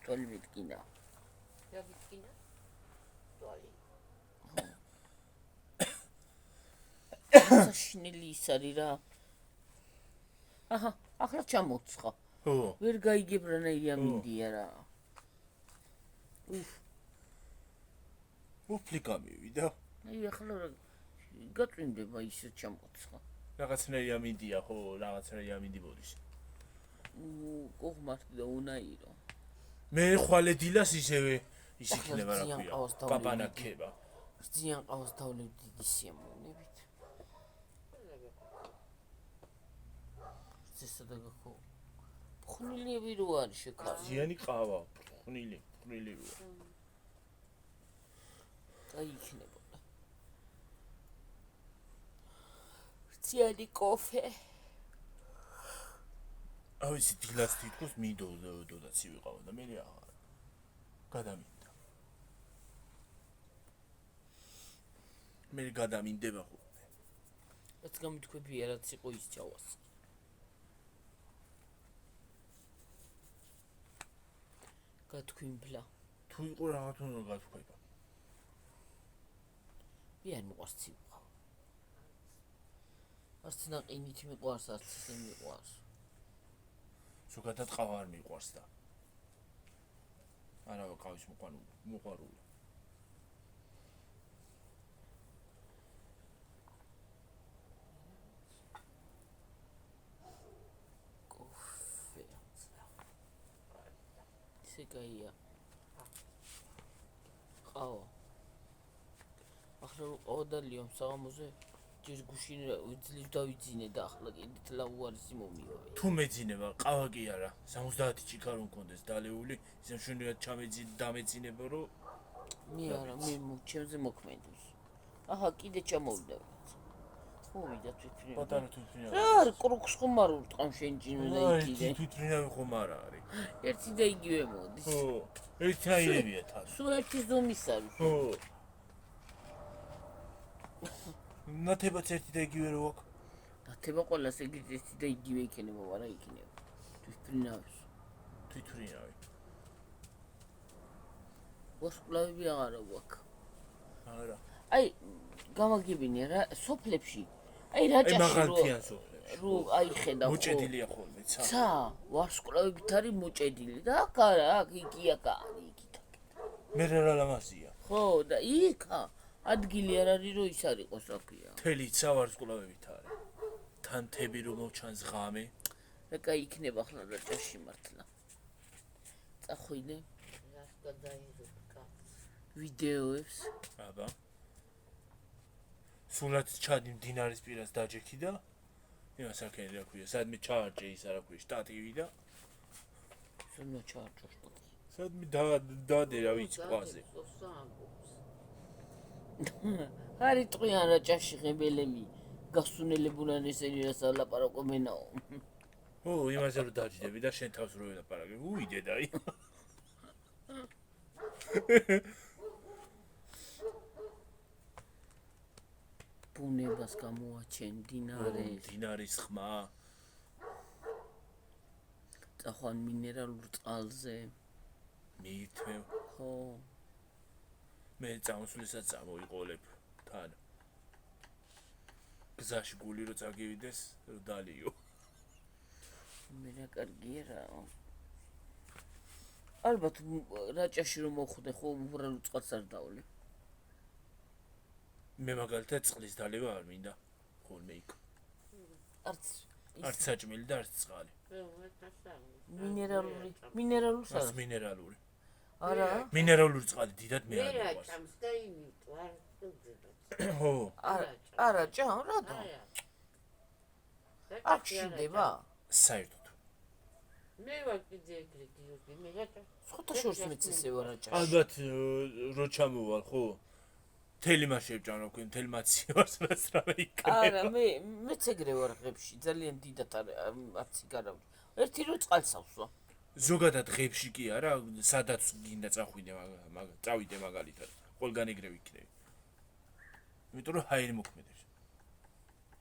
თვალი მეტკინა რა გიქინა თვალი საშინელი ის არის რა აჰა ახლა ჩამოცხა ხო ვერ გაიგებ რანაირია მინდია რა უფლი გამივიდა აი ახლა რა გაწვიმდება ისე ჩამოცხა რაღაცნაირი ამინდია ხო რაღაცნაირი ამინდი მოდის კოღმართი და უნაირო მე ხვალე დილას ისევე ის ახლა იქნება რა ძიან ქვია ყავს დავლები. პაპანაკება ზიან ყავს დავლებ დიდი სიამოვნებით ზესადა გახო ხნილიები რო არის შეკავ ზიანი ყავა ხნილი როა აი იქნებოდა ზიანი კოფე ავიცი დილას თითქოს მინდოდა ცივიყავა და მე აღარ გადამინდა მე გადამინდება ხო რაც გამითქვებია რაც იყო ის ჩავას გათქვიმბლა თუ იყო რაღაც უნდა გათქვება ვიან მოყავს ცივყავ არც ნაყინით მიყვარს არც ისე მიყვარს ზოგადად ყავა არ მიყვარს და არავა ყავის მოყვარული კოფე ისე გაია ყავა ახლა რო ყავა და ლიომ საღამოზე ჯერ გუშინ ძლივ დავიძინე და ახლა კიდით ლაუარისი მომივავე თუ მეძინება ყავა კი არა 70 ჩიქა რომ მქონდეს დალეული ისე მშვენივრად დამეძინება რომ მე არა მე ჩემზე მოქმედებს აჰა კიდე ჩამოვიდა მოვიდა თვითონ პატარა თვითონ რა არის კრუქს ხომ არ ურტყამ შენ ჭინო და იქიდე თვითონავი ხომ არა არის ერთი და იგივე მოდის ხო ერთნაირებია თან სულ ერთი ზომის არის ხო ნათებაც ერთი და იგივე რო აქვს ნათება ყველას ეგრეთ ერთი და იგივე იქნება არა იქნება თვითონავს თვითონავი ვარსკვლავები აღარა გვაქვს არა აი გამაგებინე რა სოფლებში აი რა ჭაში მაღალთიან სოფლებში რო აი ხედავ მოჭედილია ხოლმე ცა ვარსკვლავებით არის მოჭედილი და აქ არა აქ იქია კარი იქით მე რა ლამაზია ხო და იქა ადგილი არ არის რომ ის არ იყოს აქია თელი ცა ვარსკვლავებით არის თანთები რომ მოჩანს ღამე და კაი იქნება ახლა რა ჭაში მართლა წახვიდე რას გადაიღებ ვიდეოებს აბა სულაც ჩადი მდინარის პირას დაჯექი და იმას აქენ რა ქვია სადმე ჩაარჭე ის რა ქვია შტატივი და ზონა ჩაარჭო შტატი სადმე დადე რა ვიცი ყვაზე არის ტყვიან რა ჭაში ღებელები გასუნელებულან ესენი რას ალაპარაკობენაო ო იმაზე რომ დაჯდები და შენ თავს რო ელაპარაკე უიდე და აი ბუნებას გამოაჩენ დინარის ხმა წახვან მინერალურ წყალზე მიირთმევ ხო მე წამოსვლისას წამოიყოლებ თან გზაში გული რო წაგივიდეს რო დალიო მე რა კარგია რა ალბათ რაჭაში რომ მოხვდე ხო უბრალოდ წყალს არ დავლე მე მაგალითად წყლის დალევა არ მინდა ხოლმე იქ არც არც საჭმელი და არც წყალი მინერალური არც მინერალური არა მინერალური წყალი დიდად მე არ მე რა მიყვარს ჭამს და იმით ვარ ხო არა ჭამ რატო არ გშინდება საერთოდ მე ვარ კიდე ეგრე გიორგი, მე რატო? სხვათა შორის მეც ესე ვარ აჭარაში. ალბათ რო ჩამოვალ ხო მთელი მას შევჭამ რა ქვია მთელი მათი ვარს რაც რავე იქნება არა, მეც ეგრე ვარ ღებში, ძალიან დიდად არც იგარავ. ერთი რო წყალსავს ვარ. ზოგადად ღებში კი არა სადაც გინდა წახვიდე წავიდე მაგალითად ყველგან ეგრე ვიქნები იმიტომ რომ ჰაერი მოქმედებს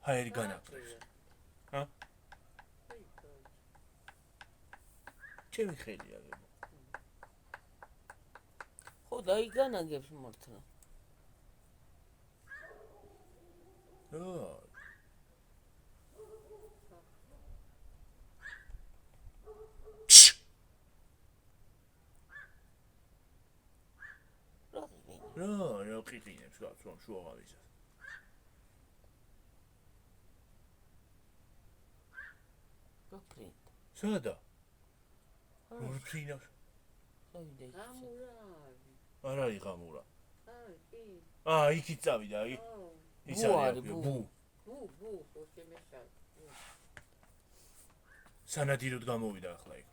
ჰაერი განაყრევს ჰა ჩემი ხელია ხო, დაიგანაგებს მართლა. რა ყიყინებს რა რომ შუაღავისას გაფრინდ. სადა როგორ ფრინავს წავიდე იქ. გამურა. არ არის ღამურა აი, კი. იქით წავიდა აი ის ბუ არის არის, ბუ. ბუ, ხო შემეშალ. სანადიროდ გამოვიდა ახლა იქ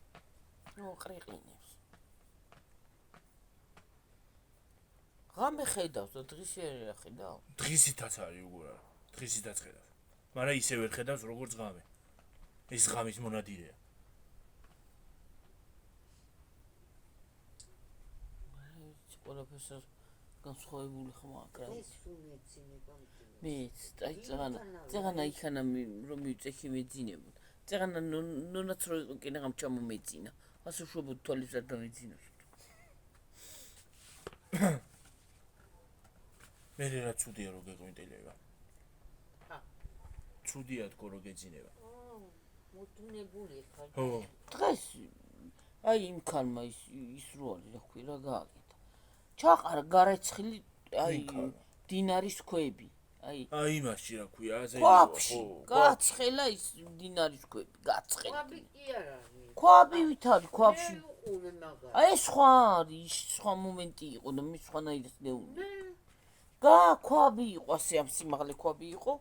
ნუ ყრიყინებს. ღამე ხედავს და დღის არ ხედავ. დღისითაც არის უგურ არა დღისითაც ხედავს მაგრამ ისე ვერ ხედავს როგორც ღამე ეს ღამის მონადირეა ყველაფერს განსხვავებული ხმა აკრავს. ეს უმეცინება მძიმე. მეც, აი წეღანა იქანა რომ მივწეხი მეძინებოდ. წეღანა ნონაც რო იყო კინაღამ ჩამომეძინა. ასე შვებოდ თვალის არ დამეძინოს. მე რა ცუდია რო გეყვინტელება ჰა. ცუდია თქო რო გეძინება მოდუნებული ხარ. ხო დღეს აი იმ ქალმა ის რო არის რა ქვია რა გააკეთა. ჩაყარა გარეცხილი აი ვინ ქალმა? დინარის ქვები. აი იმასში რა ქვია აზე ქვაბში გაცხელა ის დინარის ქვები, გაცხელა. ყვაბი კი არ არის. ქვაბი ვით არის ქვაბში. მე უყურე მაგას. აი სხვა არის, სხვა მომენტი იყო და მის სხვანაირად ნეული. მე ქვაბი იყო ასე ამ სიმაღლე ქვაბი იყო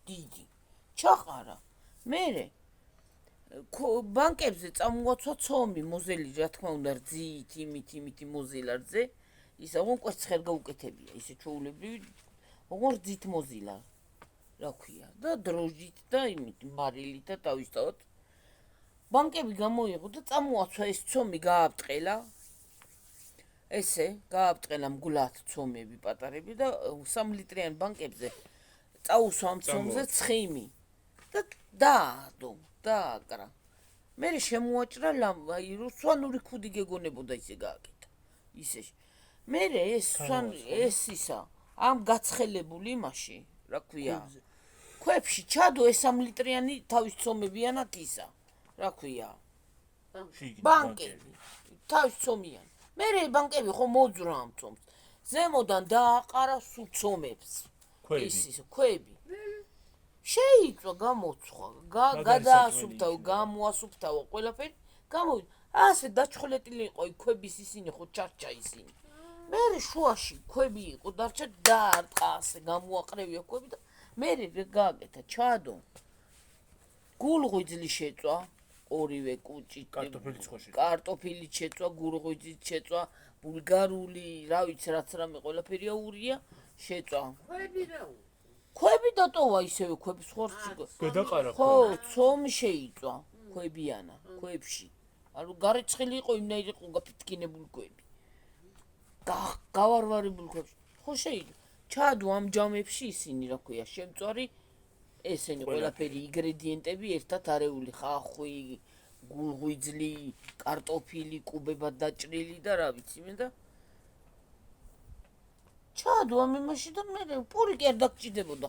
დიდი. ჩაყარა. მერე ბანკებზე წამოაცვა ცომი მოზელი რა თქმა უნდა რძით იმით მოზილა რძე ისა ოღონ კვერცხერ გაუკეთებია ისე ჩაულებრივი ოღონ რძით მოზილა რა ქვია და დროჟით და იმით მარილით და თავისთავად ბანკები გამოიღო და წამოაცვა ეს ცომი გააბტყელა ესე გააბტყელა მგლად ცომები პატარები და 3 ლიტრიან ბანკებზე წაუსვა ამ ცომზე ცხიმი და დააკრა. მე შემოაჭრა აი რუსვანური ქუდი გეგონებოდა ისე გააკეთა. ისე. მე ეს ისა ამ გაცხელებული იმაში, რა ქვია. ქვებში ჩადო ეს 3 ლიტრიანი თავის ცომებიანად ისა. რა ქვია. ბანკები. თავის ცომიანი. მე ბანკები ხო მოძრა ამ ცომს. ზემოდან დააყარა სულ ცომებს. ის ქვები. შეიწვა გამოცხვა გადაასუფთავ გამოასუფთავა ყველაფერი გამოვიდა ასე დაჩხლეტილი იყო ქვების ისინი ხო ჩარჩა ისინი მე შუაში ქვები იყო დარჩა დაარტყა ასე გამოაყრევია ქვები და მე გააკეთა ჩადო გულღვიძლი შეწვა ორივე კუჭი კარტოფილი შეწვა გულღვიძი შეწვა ბულგარული რა ვიცი რაც რამე ყველაფერია ურია შეწვა ქვები დატოვა ისევე ქვების ხორცი გადაყარა ხო ცომი შეიწვა ქვებიანა ქვებში ანუ გარეცხილი იყო იმნაირი იყო გაფითქინებული ქვები გავარვარებული ქვებში ხო შეიძლება ჩადო ამ ჯამებში ისინი რა ქვია შემწვარი ესენი ყველაფერი ინგრედიენტები ერთად არეული ხახვი გულღვიძლი კარტოფილი კუბებად დაჭრილი და რა ვიცი მე და ჩადო ამ იმაში და მე პური კი არ დაგჭიდებოდა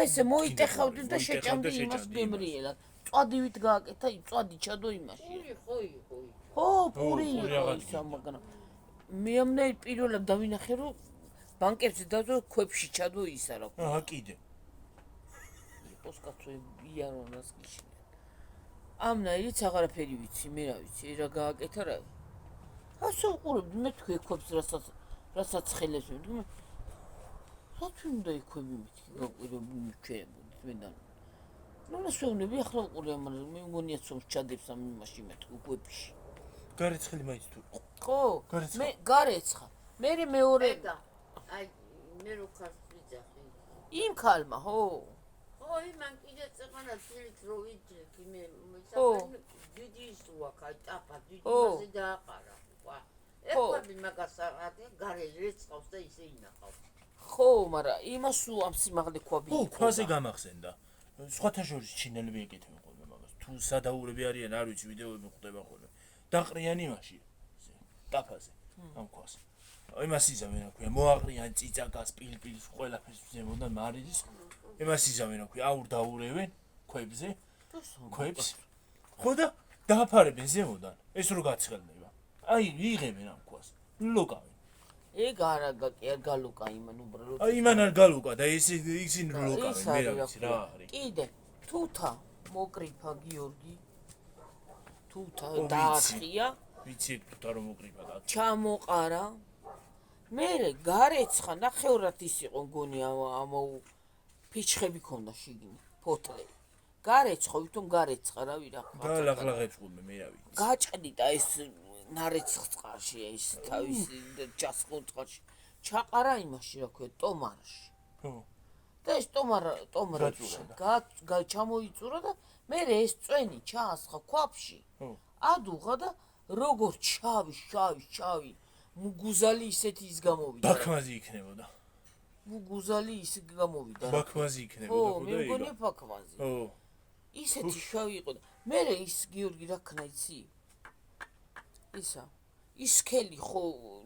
ესე მოიტეხავდი და შეჭამდი იმას გემრიელად წვადივით გააკეთა წვადი ჩადო იმაში ხო პური იყო ისა მაგრამ მე ამნაირ პირველად დავინახე რომ ბანკებზე დავდო ქვებში ჩადო ისა რა აჰა კიდე იყოს კაცო იარონას გიშინე ამნაირიც აღარაფერი ვიცი მე რა ვიცი რა გააკეთა რა ასე უყურებდი მე თქვი ქვებს რასაც ხელებს მე რა თქმა უნდა იქვები მითი გაყვირებული ჩვენებოდით მე და ნუ შეუნები ახლა უყურე, მაგრამ მე მგონია რომ ჩადებს ამ იმაში მეთქი გვებში. გარეცხელი მაინც თუ ხო, გარეცხა. მე გარეცხა. მე მეორე და აი მე რო ხარწვიძახი. იმ ქალმა, ხო. ხო, იმან კიდე წეყანა წილით რო ვიძრეკი მე ხო. დიდი ისუაკა, ტაფა, დიდი ხო. მასე დააყარა. ვა. ეკვები მაგას აღარ გარე რეცხავს და ისე ინახავს. ხო, მაგრამ იმას ამ სიმაღლე ქვაბი. ო, ქვაზე გამახსენდა. სხვათა შორის ჩინელები ეკეთებენ ხოლმე მაგას. თუ სადაურები არიან, არ ვიცი, ვიდეოები ხვდება ხოლმე. დაყრიან იმაში, ტაფაზე, ამ ქვას. იმას იზამენ, რა ქვია, მოაყრიან წიწაკას, პილპილს, ყველაფერს ზემოდან მარილის. იმას იზამენ, რა ქვია, აურდაურევენ ქვებზე, ქვებს. ხო და დააფარებენ ზემოდან. ეს რო გაცხელდება. აი, იღებენ ამ ქვას. ლოკავენ. ეგ არა არ გალუკა იმან უბრალოდ. აი, იმან არ გალუკა და ისინი რო ლოკავენ, მე რა ვიცი რა არის. კიდე თუთა მოკრიფა გიორგი. თუთა ო, ვიცი. დააწყია. ვიცი თუთა რომ მოკრიფა და ჩამოყარა. მერე გარეცხა ნახევრად ის იყო მგონი ამ ფიჩხები ქონდა შიგნით, ფოთლები. გარეცხა, ვითომ გარეცხა, რავი რა. გალაღლაღებს ხოლმე მე რა ვიცი. გაჭდიდა ეს ნარეცხ წყალში, ეს თავის ჯასყუნ წყალში. ჩაყარა იმაში, რა ქვია, ტომარაში. ხო. და ეს ტომრაში ჩამოიწურა და მერე ეს წვენი ჩაასხა ქვაბში. ხო. ადუღა და როგორ შავი მუგუზალი ისეთი ის გამოვიდა. ბაქმაზი იქნებოდა. მუგუზალი ისე გამოვიდა. ბაქმაზი იქნებოდა ხო, ხო მე და მგონია ბაქმაზი. ხო. ისეთი შავი იყო და მერე ის გიორგი რა ქნა იცი? ისა. ის სქელი ხო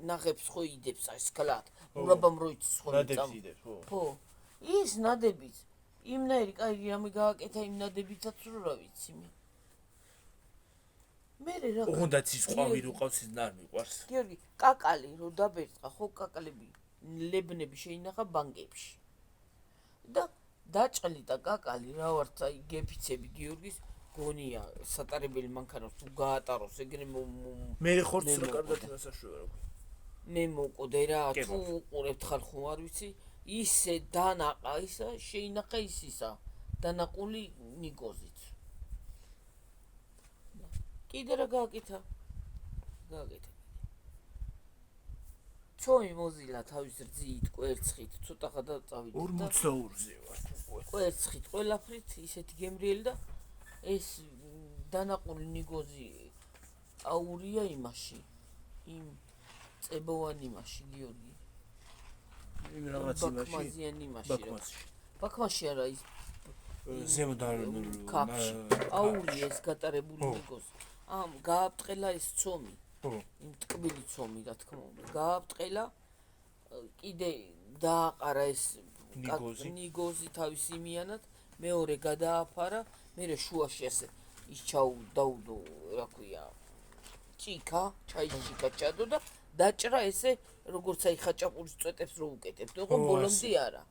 ნაღებს ხო იდებს აი სკლად. მურაბამ როიცის ხო ნადებს იდებს, ხო. ხო. ის ნადებით იმნაირი კაი ამი გააკეთა იმ ნადებითაც რო რა ვიცი მე. მერე რა ოღონდაც ის ყვავი რო ყავს ის არ მიყვარს. გიორგი, კაკალი რო დაბერწყა, ხო კაკალები ლებნები შეინახა ბანკებში. და დაჭყლიდა კაკალი, რა ვარც აი გეფიცები გიორგის გონია სატარებელი მანქანას თუ გაატაროს ეგრე მე ხორცს რა კარგად დასაშვება რა ქვია. მე მოკოდე რა თუ უყურებთ ხალხო არ ვიცი ისე დანაყა ისა შეინახა ისისა დანაყული ნიგოზით. კიდე რა გააკეთა? ჩოი მოზილა თავის რძით, კვერცხით, ცოტა ხადა წავიდა. 42-ზე ვარ უკვე. კვერცხით, ყველაფრით ისეთი გემრიელი და ეს დანაყული ნიგოზი აურია იმაში. იმ წებოვან იმაში, გიორგი. იმ რაღაც იმაში. ბაქმაზიან იმაში. ბაქმაზში. ბაქმაში არა ის ზემოდან კაფში. აური ეს გატარებული ნიგოზი. ამ გააბტყელა ეს ცომი. ხო. იმ ტკბილი ცომი რა თქმა უნდა. გააბტყელა კიდე დააყარა ეს ნიგოზი თავის იმიანად, მეორე გადააფარა, მერე შუაში ასე ის დაუდო, რა ქვია, ჩაიჭიკა ჩადო და დაჭრა ესე, როგორც აი ხაჭაპურის წვეტებს რო უკეთებთ, ოღონ ბოლომდე არა.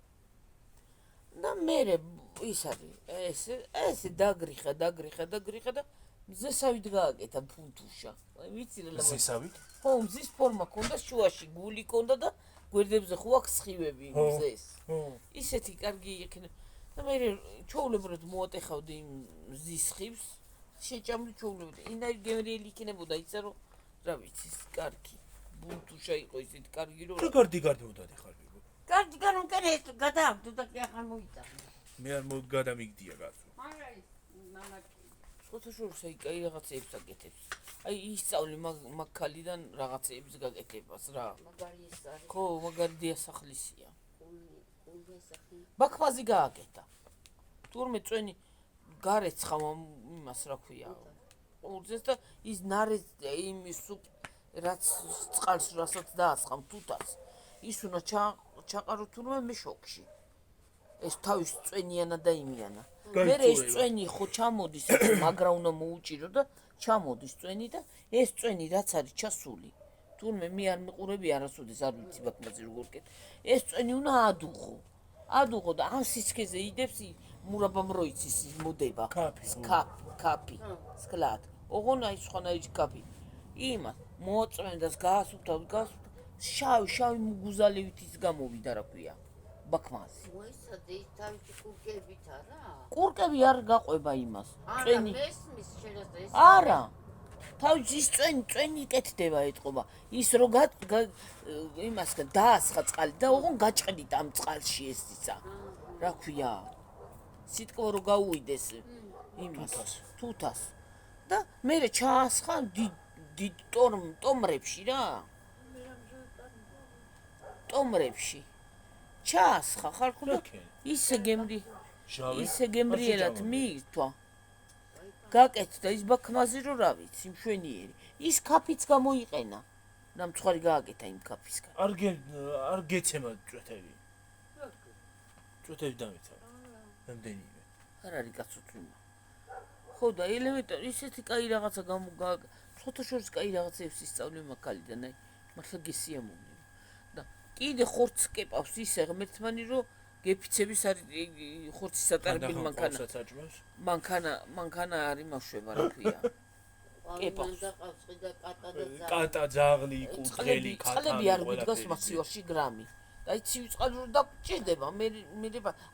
და მერე ის არის, ესე დაგრიხა და მზესავით გააკეთა ფუნთუშა. აი ვიცი რა ლაბა. ზესავით? ხო, მზის ფორმა ქონდა, შუაში გული ქონდა და გვერდებზე ხო აქ სხივები მზეს. ხო. ისეთი კარგი იქნა. და მე ჩაულებრად მოატეხავდი იმ მზის სხივს, შეჭამდი ჩაულებრად. ინაი გემრიელი იქნებოდა ისა რომ რა ვიცი, კარგი. ფუნთუშა იყო ისეთი კარგი რომ რა გარდი მოდადი ხარ ბიბო? კარგი ეს გადააგდო და ახლა მოიწახე. მე არ მოგადამიგდია კაცო. მაგრამ ის მამა ხოთაშორს აი კაი რაღაცეებს აკეთებს. აი ისწავლი მაგ ქალიდან რაღაცეებს გაკეთებას რა. მაგარი ის არის. ხო, მაგარი დიასახლისია. ულვესახი. ბაქმაზი გააკეთა. თურმე წვენი გარეცხა იმას რა ქვია. ურძეს და ის ნარეს იმის რაც წყალს რასაც დაასხამ თუთას. ის უნდა ჩაყარო თურმე მე შოკში. ეს თავის წვენიანა და იმიანა. მე ეს წვენი ხო ჩამოდის, მაგრა უნდა მოუჭირო და ჩამოდის წვენი და ეს წვენი რაც არის ჩასული. თურმე მე არ მიყურები არასოდეს არ ვიცი ბაქმაზი როგორ კეთ. ეს წვენი უნდა ადუღო და ამ სიცხეზე იდებს მურაბამ როიცის მოდება. კაფი. სკლად. ოღონ აი სხვანაირი კაფი. იმას მოაწმენდას გაასუფთავ შავი მუგუზალივით ის გამოვიდა რა ქვია. ბაქმაზი. მოიცადე ის თავისი კურკებით არა? კურკები არ გაყვება იმას. არა, წვენი. მესმის შეიძლება ეს. არა. თავის ის წვენი იკეთდება ეთყობა. ის რო იმას დაასხა წყალი და ოღონ გაჭყდით ამ წყალში ეს ისა. რა ქვია? სიტყვა რო გაუვიდეს იმას თუთას. და მე ჩაასხა დიდ ტომრებში რა. ტომრებში. ჩაასხა ხალხო და ისე გემრიელად მიირთვა. გაკეთდა ის ბაქმაზი რო რა ვიცი, მშვენიერი. ის ქაფიც გამოიყენა. ნამცხვარი გააკეთა იმ ქაფისგან. არ გეცემა წვეთები. წვეთები დამეცა. რამდენიმე. არ არის კაცო თუმა. ხო და ელემენტარი ისეთი კაი რაღაცა ფოტოშოპს კაი რაღაცებს ისწავლე მაგალითად, აი, მართლა გესიამოვნებ. და კიდე ხორცს კეპავს ისე ღმერთმანი რომ გეფიცების არის ხორცის ატარებელი მანქანა არის მაშვება რა ქვია. კეპავს და ყავსყი და კატა ძაღლი, კუთხელი, ქათამი. წყლები არ მიდგას მაქსივაში გრამი. და იცი წყალი რომ დაგჭირდება, მე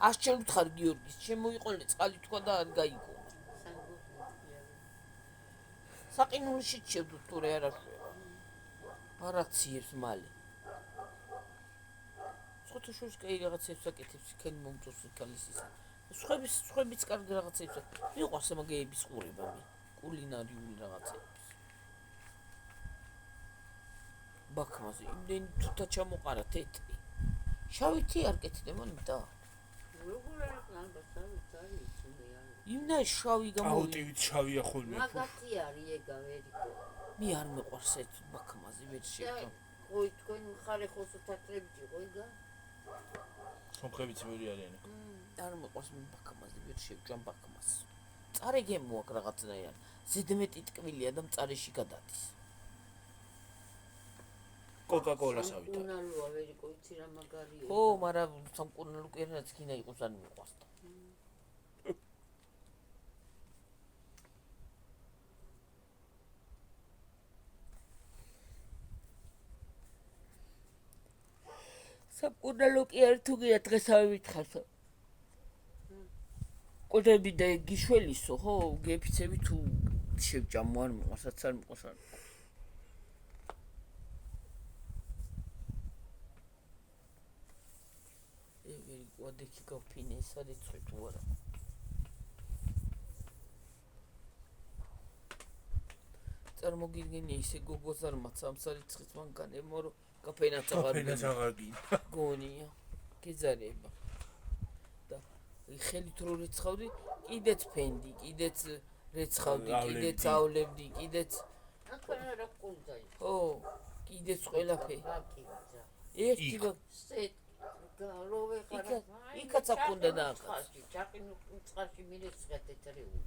100 უთხარ გიორგის, შემოიყოლე წყალი თქვა და არ გაიგო. საყინულში შევდო თურე არ აშვება. არაციებს მალე. ფოტოშოპს კაი რაღაცებს აკეთებს, იქნებ მომწონს ქალისისა. სხვებიც კარგი რაღაცებს. მიყვარს მაგეების ყურება მე. კულინარიული რაღაცებს. ბაქმაზი, იმდენ თუთა ჩამოყარა თეთრი. შავითი არ კეთდება და. როგორ არ განგასავით არის მე. იმდა შავი გამოვიდა. აუტივით შავია ხოლმე. მაგათი არის ეგა ვერიკო. მე არ მეყვარს ეს ბაქმაზი ვერ შევჭამ. ხოი თქვენ ხარე ხოსო თათრებით იყო იგა? სომხებიც ვერი არიან. არ მეყვარს მე ბაქმაზი ვერ შევჭამ ბაქმაზს. წარე გემოაკ რაღაცნაირად. ზედმეტი ტკბილია და მწარეში გადადის. კოკა-კოლას ავითარ. უნალოა ვერიკო იცი რა მაგარია. ხო, მაგრამ სამკურნალო კერნაც კიდე იყოს არ მიყვარს. სამკურნალო კი არ თუ გია დღესავე მითხარსო. კოდები და გიშველისო, ხო, გეფიცები თუ შევჭამო არ მიყვარსაც არ მიყვარს არ. ვადექი გავფინე ეს არის წვი თუ არა. წარმოგიდგენია ისე გოგოს არ მაცამსარი ცხის მანქანა ემორო კაფენაც აღარ გონია გიზარება და ხელით რო რეცხავდი კიდეც ფენდი კიდეც რეცხავდი კიდეც ავლებდი კიდეც ახლა რა ყუნდა ის ხო კიდეც ყველაფერი ერთი გაროვე ხარა იქაც აკუნდა და ხაში ჩაყინო წყალში მირეცხეთ ეთრეული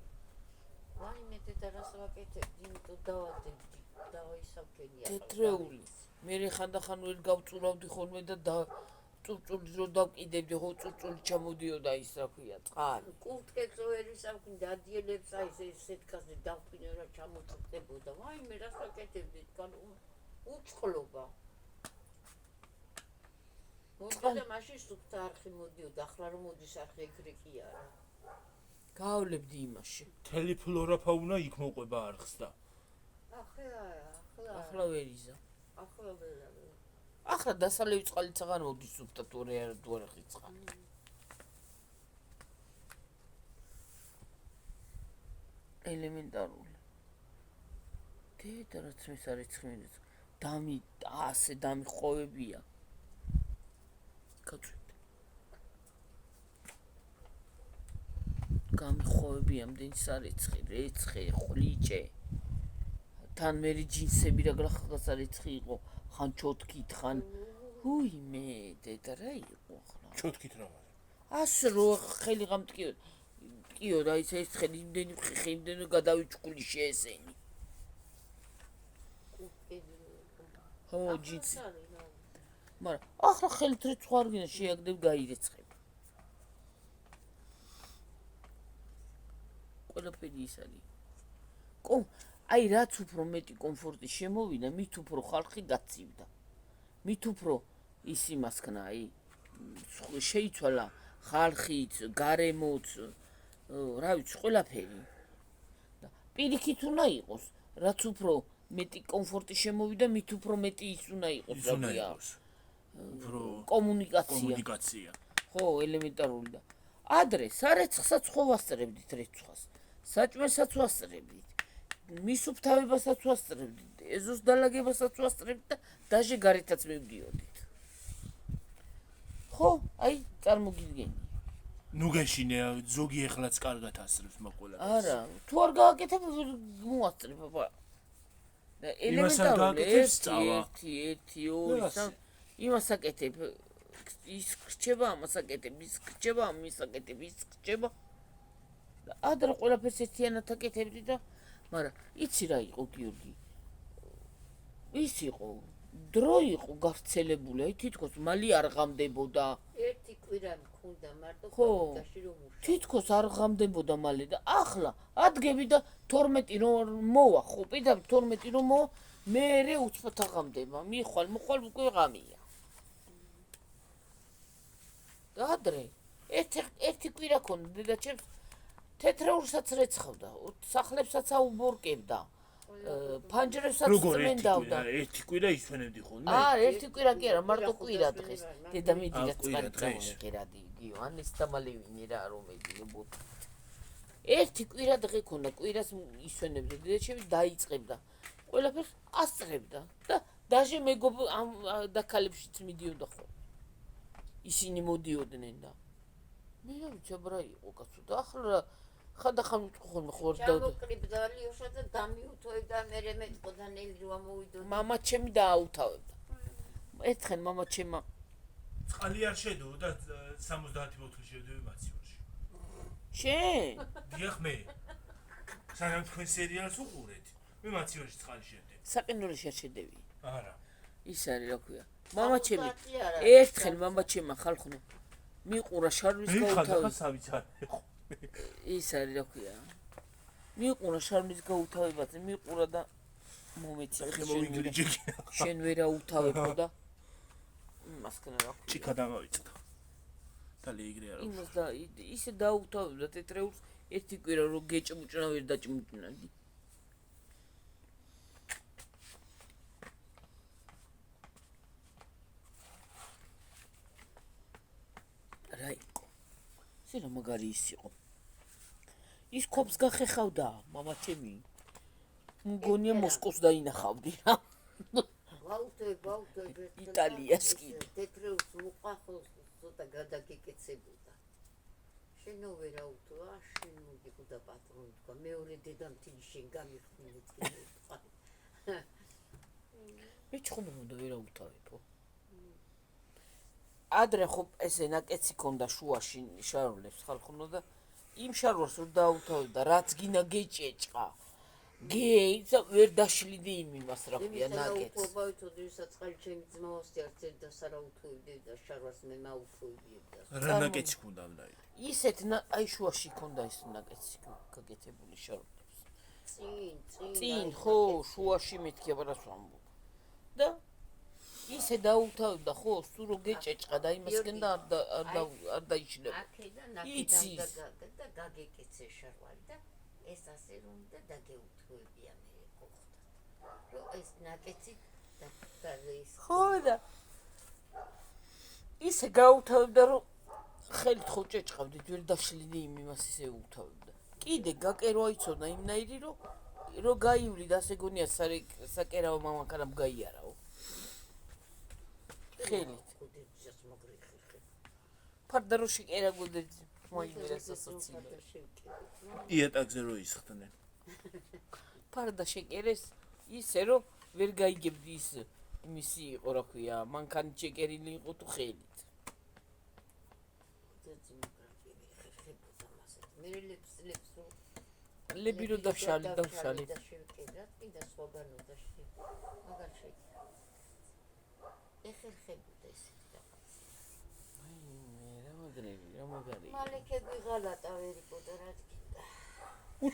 ვაი მე დედარასა ვაკეთებდი იმიტომ დავადებდი დავაისავქენია ეთრეული მე ხანდახან ვერ გავწურავდი ხოლმე და წურწული რო დავკიდებდი ხო წურწული ჩამოდიოდა ის რა ქვია წყალი კურთკეცო ერისავქნი დადიელებს აი ესეთ კაზე დავფინე რა ჩამოწდებოდა ვაი მე რას ვაკეთებდი თან უწყლობა მოგდა მაშინ სუფთა არხი მოდიოდა ახლა რომ მოდის არხი ეგრე კი არა გავლებდი იმაში მთელი ფლორა ფაუნა იქ მოყვება არხს და ახლა ვერიზა ახლა ვერავე ახლა დასალევი წყალიც აღარ მოდის სუფთა თუ არ ხი წყალი ელემენტარული დედა რაც მის არის ცხმის დამი ასე დამი ხოვებია კაცვით გამიხოვები ამდენი სარეცხი რეცხე ხლიჭე თან მერი ჯინსები რა გახდა სარეცხი იყო ხან ჩოთკით ხან ჰუი მე დედა რა იყო ახლა ჩოთკით რა ასე რო ხელი გამტკიო და ის ხელი იმდენი ხეხი იმდენი გადავიჭკული შეესენი ხო ჯინსი მაგრამ ახლა ხელით რეცხვა არ გინდა შეაგდებ გაირეცხებ ყველაფერი ის არის აი რაც უფრო მეტი კომფორტი შემოვიდა მით უფრო ხალხი გაცივდა მით უფრო ის იმას ქნა აი შეიცვალა ხალხიც, გარემოც, რა ვიცი, ყველაფერი. და პირიქით უნდა იყოს, რაც უფრო მეტი კომფორტი შემოვიდა, მით უფრო მეტი ის უნდა იყოს, ის უნდა იყოს უფრო კომუნიკაცია. ხო, ელემენტარული და ადრე სარეცხსაც ხო ვასწრებდით რეცხას. საჭმელსაც ვასწრებდით. მისუფთავებასაც ვასწრებდით, ეზოს დალაგებასაც ვასწრებდით და დაჟე გარეთაც მივდიოდით. ხო, აი, წარმოგიდგენი. ნუ გეშინე ზოგი ეხლაც კარგად ასწრებს მაყოლა. არა, თუ არ გააკეთებ, მოასწრებ, აბა. და ელემენტარული გააკეთებს სწავლა. 1 2 3 იმას აკეთებ, ის რჩება, ამას აკეთებ, ის რჩება, ამის აკეთებ, ის რჩება. და ადრე ყველაფერს ერთიანად აკეთებდი და მაგრამ იცი რა იყო გიორგი? ის იყო დრო იყო გავრცელებული, აი თითქოს მალი არ ღამდებოდა. ერთი კვირა მქონდა მარტო ხო, ფაბრიკაში რომ მუშაობ. თითქოს არ ღამდებოდა მალე და ახლა ადგები და 12 რომ მოვა, ხო, პირდაპირ 12 რომ მოვა, მერე უცბად აღამდება. მიხვალ უკვე ღამია. და ადრე ერთი კვირა ქონდა დედაჩემს თეთრეულსაც რეცხავდა, სახლებსაც აუბორკებდა, ფანჯრებსაც წმენდავდა. ერთი კვირა ისვენებდი ხოლმე. ერთი კვირა კი არა, მარტო კვირა დღეს. დედა მიდიდა წყალი წამოიღე რადიო, ანეს დამალევინე რა რომ ეძინებოდა. ერთი კვირა დღე ქონდა, კვირას ისვენებდა, დედაჩემი დაიწყებდა. ყველაფერს ასწრებდა და დაჟე მეგობ და ქალებშიც მიდიოდა ხო. ისინი მოდიოდნენ და მე რა ვიცი, აბა რა იყო კაცო და ახლა ხანდახან ვიტყვი ხოლმე ხო და ჩამოკრიბდა ლიოშა და დამიუთოებდა მერე მეტყოდა ნელი რომ ამოვიდო. მამა ჩემი დააუთავებდა. ერთხელ მამა ჩემმა წყალი არ შედო და 70 ბოთლი შევდები მაციორში. შენ დიახ მე. სანამ თქვენ სერიალს უყურეთ, მე მაციორში წყალი შევდები. საყინურში არ შედევი. არა. ის არის რა ქვია. მამა ჩემი ერთხელ მამა ჩემმა ხალხო მიყურა შარვის გაუთავებდა. ის არის რა ქვია. მიყურა შარვის გაუთავებაზე, მიყურა და მომეცი შენ ვერა უთავებო და მასკნა რა ქვია. ჭიქა დამავიწყდა. და ლიგრე არა. იმას და ისე დაუთავებდა თეთრეულს ერთი კვირა რომ გეჭმუჭნა ვერ დაჭმუჭნადი. რა იყო? ისე რა მაგარი ის იყო. ის ქობს გახეხავდა, მამა ჩემი. მგონია მოსკოვს დაინახავდი რა. ვაუთოებ იტალიას კი. თეთრეულს უყახოს ცოტა გადაგეკეცებოდა. შენო ვერა უთო, შენ მოგიკუდა პატრონი თქვა, მეორე დედამ თილი შენ გამიხმილეთ კი თქვა. მე ჩხუბობდა ვერა უთავებო. ადრე ხო ესე ნაკეცი ქონდა შუაში შარულებს ხალხო და იმ შარვას რომ დაუთავდა, რაც გინა გეჭეჭყა. გეიცა ვერ დაშლიდი იმას რა ქვია ნაკეთს. უყობავთ ვისაც ხალ ჩემი ძმაოსი არც ერთ დასარაუთოებდი და შარვას მე მაუთოებდი. რა ნაკეცი ქონდა ამდაი. ისეთ აი შუაში ქონდა ეს ნაკეცი გაგეთებული შარვლებს. წინ ხო შუაში მეთქი აბა რას ვამბობ. და ისე დაუთავდა ხო სულ რო გეჭეჭყა და იმასკენ და არ დაიშლება. აქედან ნაკეთად და გაგეკეცე შარვალი და ეს ასე რომ და დაგეუთოებია მე გოხდა. რომ ეს ნაკეცი და ის ხო და ისე გაუთავდა რომ ხელით ხო ჭეჭყავდით ვერ დაშლიდი იმას ისე უთავდა. კიდე გაკერვა იცოდა იმნაირი რომ გაივლი და ასე გონია საკერავო მამაკარამ გაიარაო. ხელით. ფარდა რო შეკერა გუდეძი. მოიმერა სასაცილო. იატაკზე რო ისხდნენ. ფარდა შეკერეს ისე რომ ვერ გაიგებდი ის მისი იყო რა ქვია, მანქანი შეკერილი იყო თუ ხელით. ლები რო დავშალი. და შევკერა, კიდე სხვაგანო და მაგარ შეიძლება. ეხერხებოდა ესეთი რაღაც. აი მე რა მაგარი, რა მაგარი. მალეკები ღალატა ვერიკოდა რა თქმა.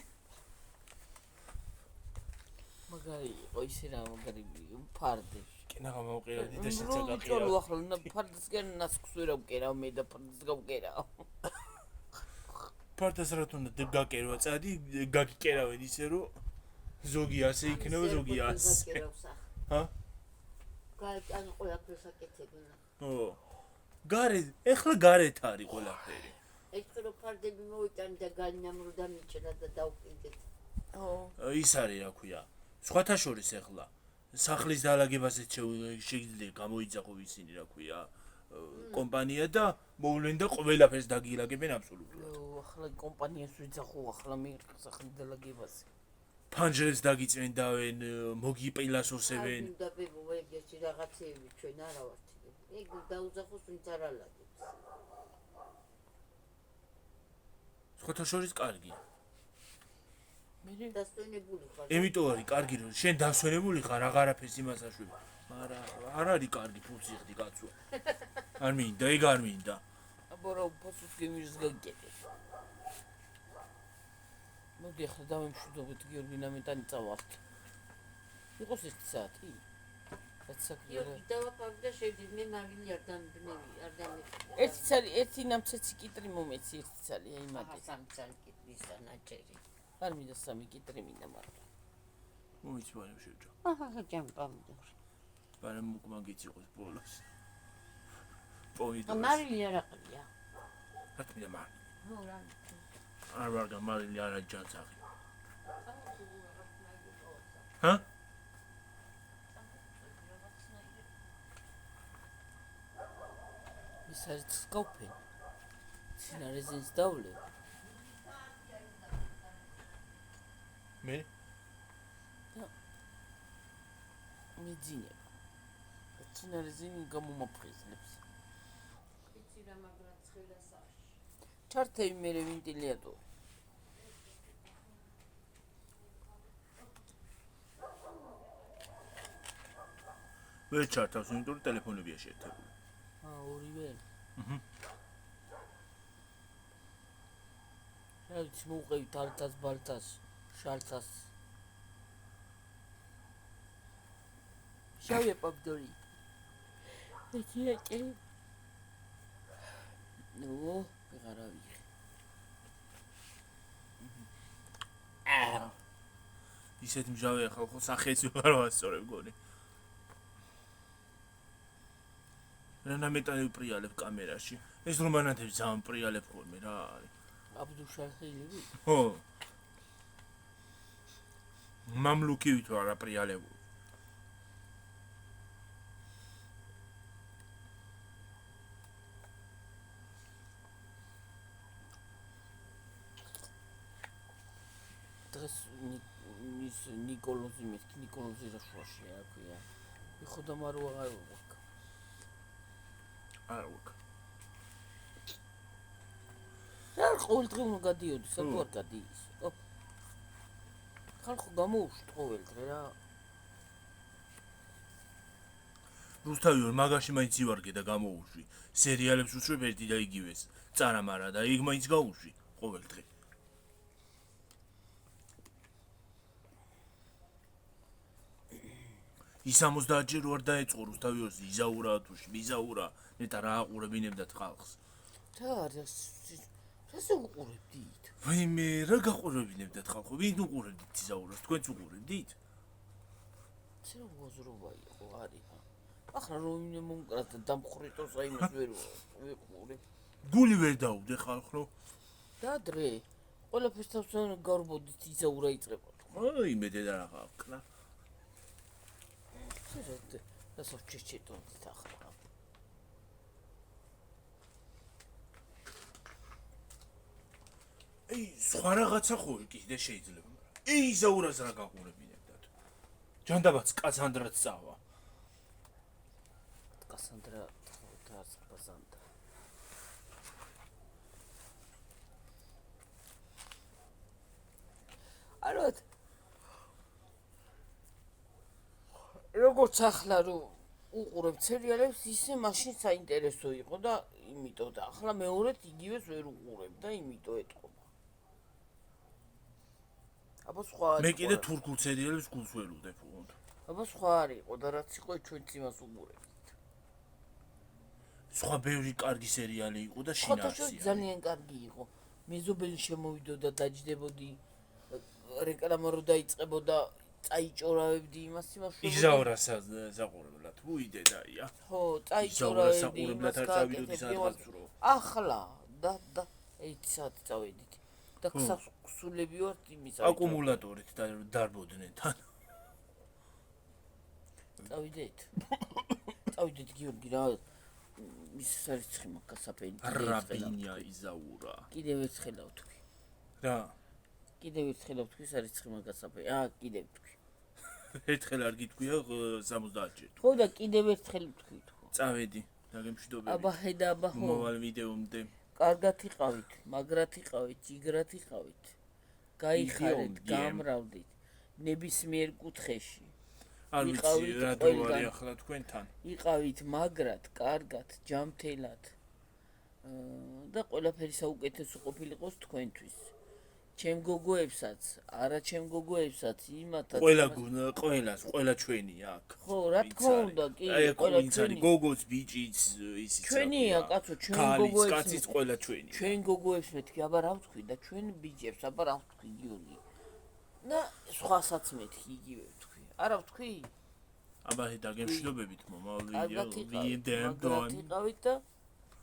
მაგარი იყო ისე რა მაგარი ფარდეში. კენა გამოვყირავდი და შეცა ჭოლო გაყირავ. ახლა ფარდისგან ნასკს ვერ ავკერავ მე და ფარდს გავკერავ. ფარდას რა თქმა გაკერვა წადი გაგიკერავენ ისე რომ ზოგი ასე იქნება ზოგი ასე. ჰა? გაიტან ყველაფერს აკეთებინა. ო. გარე, ეხლა გარეთ არის ყველაფერი. ეს რო ფარდები მოვიტანი და განამრო და მიჭრა და დავყიდეთ. ის არის რა ქვია. სხვათა შორის ეხლა სახლის დაალაგებაზეც შეიძლება გამოიძახო ისინი რა ქვია. კომპანია და მოვლენ და ყველაფერს დაგილაგებენ აბსოლუტურად. ახლა კომპანიას ვიძახო ახლა მე სახლის დაალაგებაზე. ფანჯრებს დაგიწვენდავენ, მოგიპილასოსებენ. და ეგეთი რაღაცეები ჩვენ არა ვართ. ეგ დაუძახოს ვინც არ ალაგებს. სხვათა შორის კარგია. მე დასვენებული ხარ. იმიტომ არის კარგი რომ შენ დასვენებული ხარ აღარაფერს იმას აშვებ. მაგრამ არ არის კარგი ფულს იხდი კაცო. არ მინდა, ეგ არ მინდა. აბა რა ფოსს გემიშს გაგიკეთე. მოდი ახლა დავემშვიდობთ გიორგი ნამეტანი წავალთ. იყოს 1 საათი? რაც საქმე. იოგი დავაფარდ და შევდივ მე მაგილი არ დამბნევი, არ დამეწი. ერთი ნამცეცი კიტრი მომეცი 1 წალი აი მაგე. 3 წალი კიტრის ანაჭერი. არ მინდა 3 კიტრი მინდა მარტო. მოიცვალებ შევჭა. აჰა ჯამპამდე. ბარემ მოგმაგიც იყოს ბოლოს. პოიდოს. მარილი არ აყრია. რა თქმა უნდა. ნუ რა. არ ვარ გამარილი არა ჯანსაღი. ჰა? ის არის სკოპენ. სინარეზინს დავლე. მე? მიძინება. სინარეზინი გამომაფხიზნებს. იცი რა მაგრამ ცხელასაში. ჩართები მე ვენტილატორი. ვერ ჩართავს, იმიტომ რომ ტელეფონებია შეერთებული. ორივე. აჰა. რა ვიცი მოვყევით ალტას ბალტას, შალტას. შავი პაპდორი. ეთიაკი. ნუ, ვეღარ ავიღე. ისეთ მჟავეა ხალხო სახეც ვარ ვასწორებ გონი. რანამეტანი ვპრიალებ კამერაში. ეს რომანათები ძალიან პრიალებ ხოლმე რა არის. აბდუშალხილები? ხო. მამლუქი ვითო არა პრიალებო. დღეს ის ნიკოლოზი მეთქი ნიკოლოზი რა შუაში რა ქვია. იხოდამ არ ვაღარ ვაკ. არა ვაკ. რა ყოველდღე უნდა გადიოდი, საერთოდ არ გადის. ხალხო გამოუშვით ყოველდღე რა. რუსთავი ვარ, მაგაში მაინც ივარგე და გამოუშვი. სერიალებს უშვებ ერთი და იგივეს. წარამარა და იქ მაინც გაუშვი ყოველდღე. ის 70 ჯერ ვარ დაეწყო რუსთავი ვარს იზაურა თუში, მიზაურა, ნეტა რა აყურებინებდათ ხალხს. რა არის? რას უყურებდით? ვაიმე, რა გაყურებინებდათ ხალხო? ვინ უყურებდით იზაურას? თქვენც უყურებდით? ცე უაზრობა იყო არის. ახლა რომ მომკრათ და დამხრიტოს აი მას ვერ ვიყურებ. გული ვერ დაუდე ხალხო. დადრე. ყველაფერს თავს გარბოდით იზაურა იწყება. აი მედე და რა ხალხნა. Das auf Tschetschetton Tag. ey, სხვა რაღაცა ხო კიდე შეიძლება. ey, ზაურას რა გაყურებინებდათ. ჯანდაბაც კასანდრაც წავა. კასანდრა თავს ბაზანდა. ალბათ როგორც ახლა რომ უყურებ სერიალებს, ისე მაშინ საინტერესო იყო და იმიტომ და ახლა მეორედ იგივეს ვერ უყურებ და იმიტომ ეთყობა. აბა სხვა მე კიდე თურქულ სერიალებს გულს ველოდებ უყურებ. აბა სხვა არ იყო და რაც იყო ჩვენც იმას უგურებთ. სხვა ბევრი კარგი სერიალი იყო და ხოთაშო შინაარსი. ძალიან კარგი იყო. მეზობელი შემოვიდოდა დაჯდებოდი რეკლამა რო დაიწყებოდა წაიჭორავებდი იმას იზაურა საყურებლად. უიდე დაია. ხო, იზაურა წაიჭორავებდი საყურებლად არ წავიდოდი სადღაც რო. ახლა და 1 საათი წავედით. და ქსულები ვართ იმის აკუმულატორით დარბოდნენ თან. წავიდეთ. წავიდეთ გიორგი რა ის სარიცხი მაგასაფერი. რაბინია იზაურა. კიდევ ერთხელ ავთქვი. რა? კიდევ ერთხელ ავთქვი სარიცხი მაგასაფერი. კიდევ ვთქვი. ერთხელ არ გიტყვია 70-ჯერ. ხო და კიდევ ერთხელ ვთქვი ხო. წავედი, დაგემშვიდობები. აბა ჰედა აბა ხო. მომავალ ვიდეომდე. კარგად იყავით, მაგრად იყავით, ჯიგრად იყავით. გაიხარეთ, გამრავლდით ნებისმიერ კუთხეში. არ ვიცი რა დრო არის ახლა თქვენთან. იყავით მაგრად, კარგად, ჯამთელად. და ყველაფერი საუკეთესო ყოფილიყოს თქვენთვის. ჩემ გოგოებსაც, არა ჩემ გოგოებსაც, იმათაც ყველა ჩვენი აქ. ხო, რა თქმა უნდა, კი, ყველა ჩვენი. გოგოც, ბიჭიც, ისიც. ჩვენია, კაცო, ჩვენ გოგოებს. კაციც ყველა ჩვენი. ჩვენ გოგოებს მეთქი, აბა რა ვთქვი და ჩვენ ბიჭებს, აბა რა ვთქვი, გიორგი. და სხვასაც მეთქი, იგივე ვთქვი. არა ვთქვი? აბა დაგემშვიდობებით მომავალ ვიდეომდე და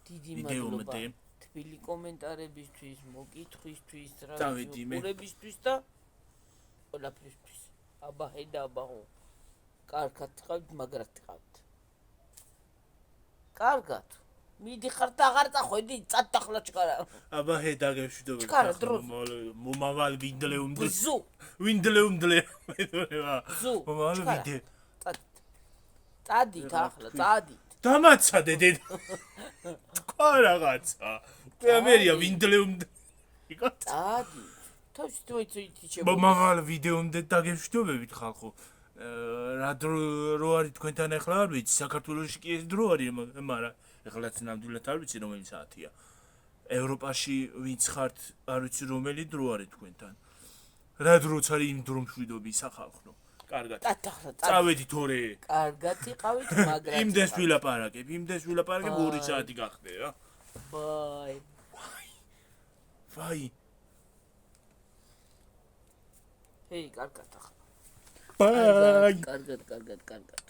დიდი მადლობა თბილი კომენტარებისთვის, მოკითხვისთვის, რადიოურებისთვის და ყველაფრისთვის. აბა ჰედა აბა ხო. კარგად ხავთ, მაგრად ხავთ. კარგად. მიდიხარ და აღარ წახვედი, წადახლა ჩქარა. აბა დაგემშვიდობებით. მომავალ ვინდლეუმდე. ზუ. ვინდლეუმდე. მომავალ ვიდე. წადით ახლა, წადით. დამაცადე დედა. ყო რაღაცა. პრემიერია ვინდლეუმდე. იკო. წადით. თავში თვითი შემო. მომავალ ვიდეომდე დაგემშვიდობებით ხალხო. რა დრო არის თქვენთან ახლა არ ვიცი, საქართველოში კი ეს დრო არის, მაგრამ ეხლაც ნამდვილად არ ვიცი რომელი საათია. ევროპაში ვინც ხართ, არ ვიცი რომელი დრო არის თქვენთან. რა დროც არის იმ დრო მშვიდობი სახალხო. კარგად. წავედით ორე. კარგად იყავით, მაგრამ იმდეს ვილაპარაკებ, 2 საათი გახდე რა. ბაი. ვაი. ჰეი, კარგად ახლა. ბაი. კარგად.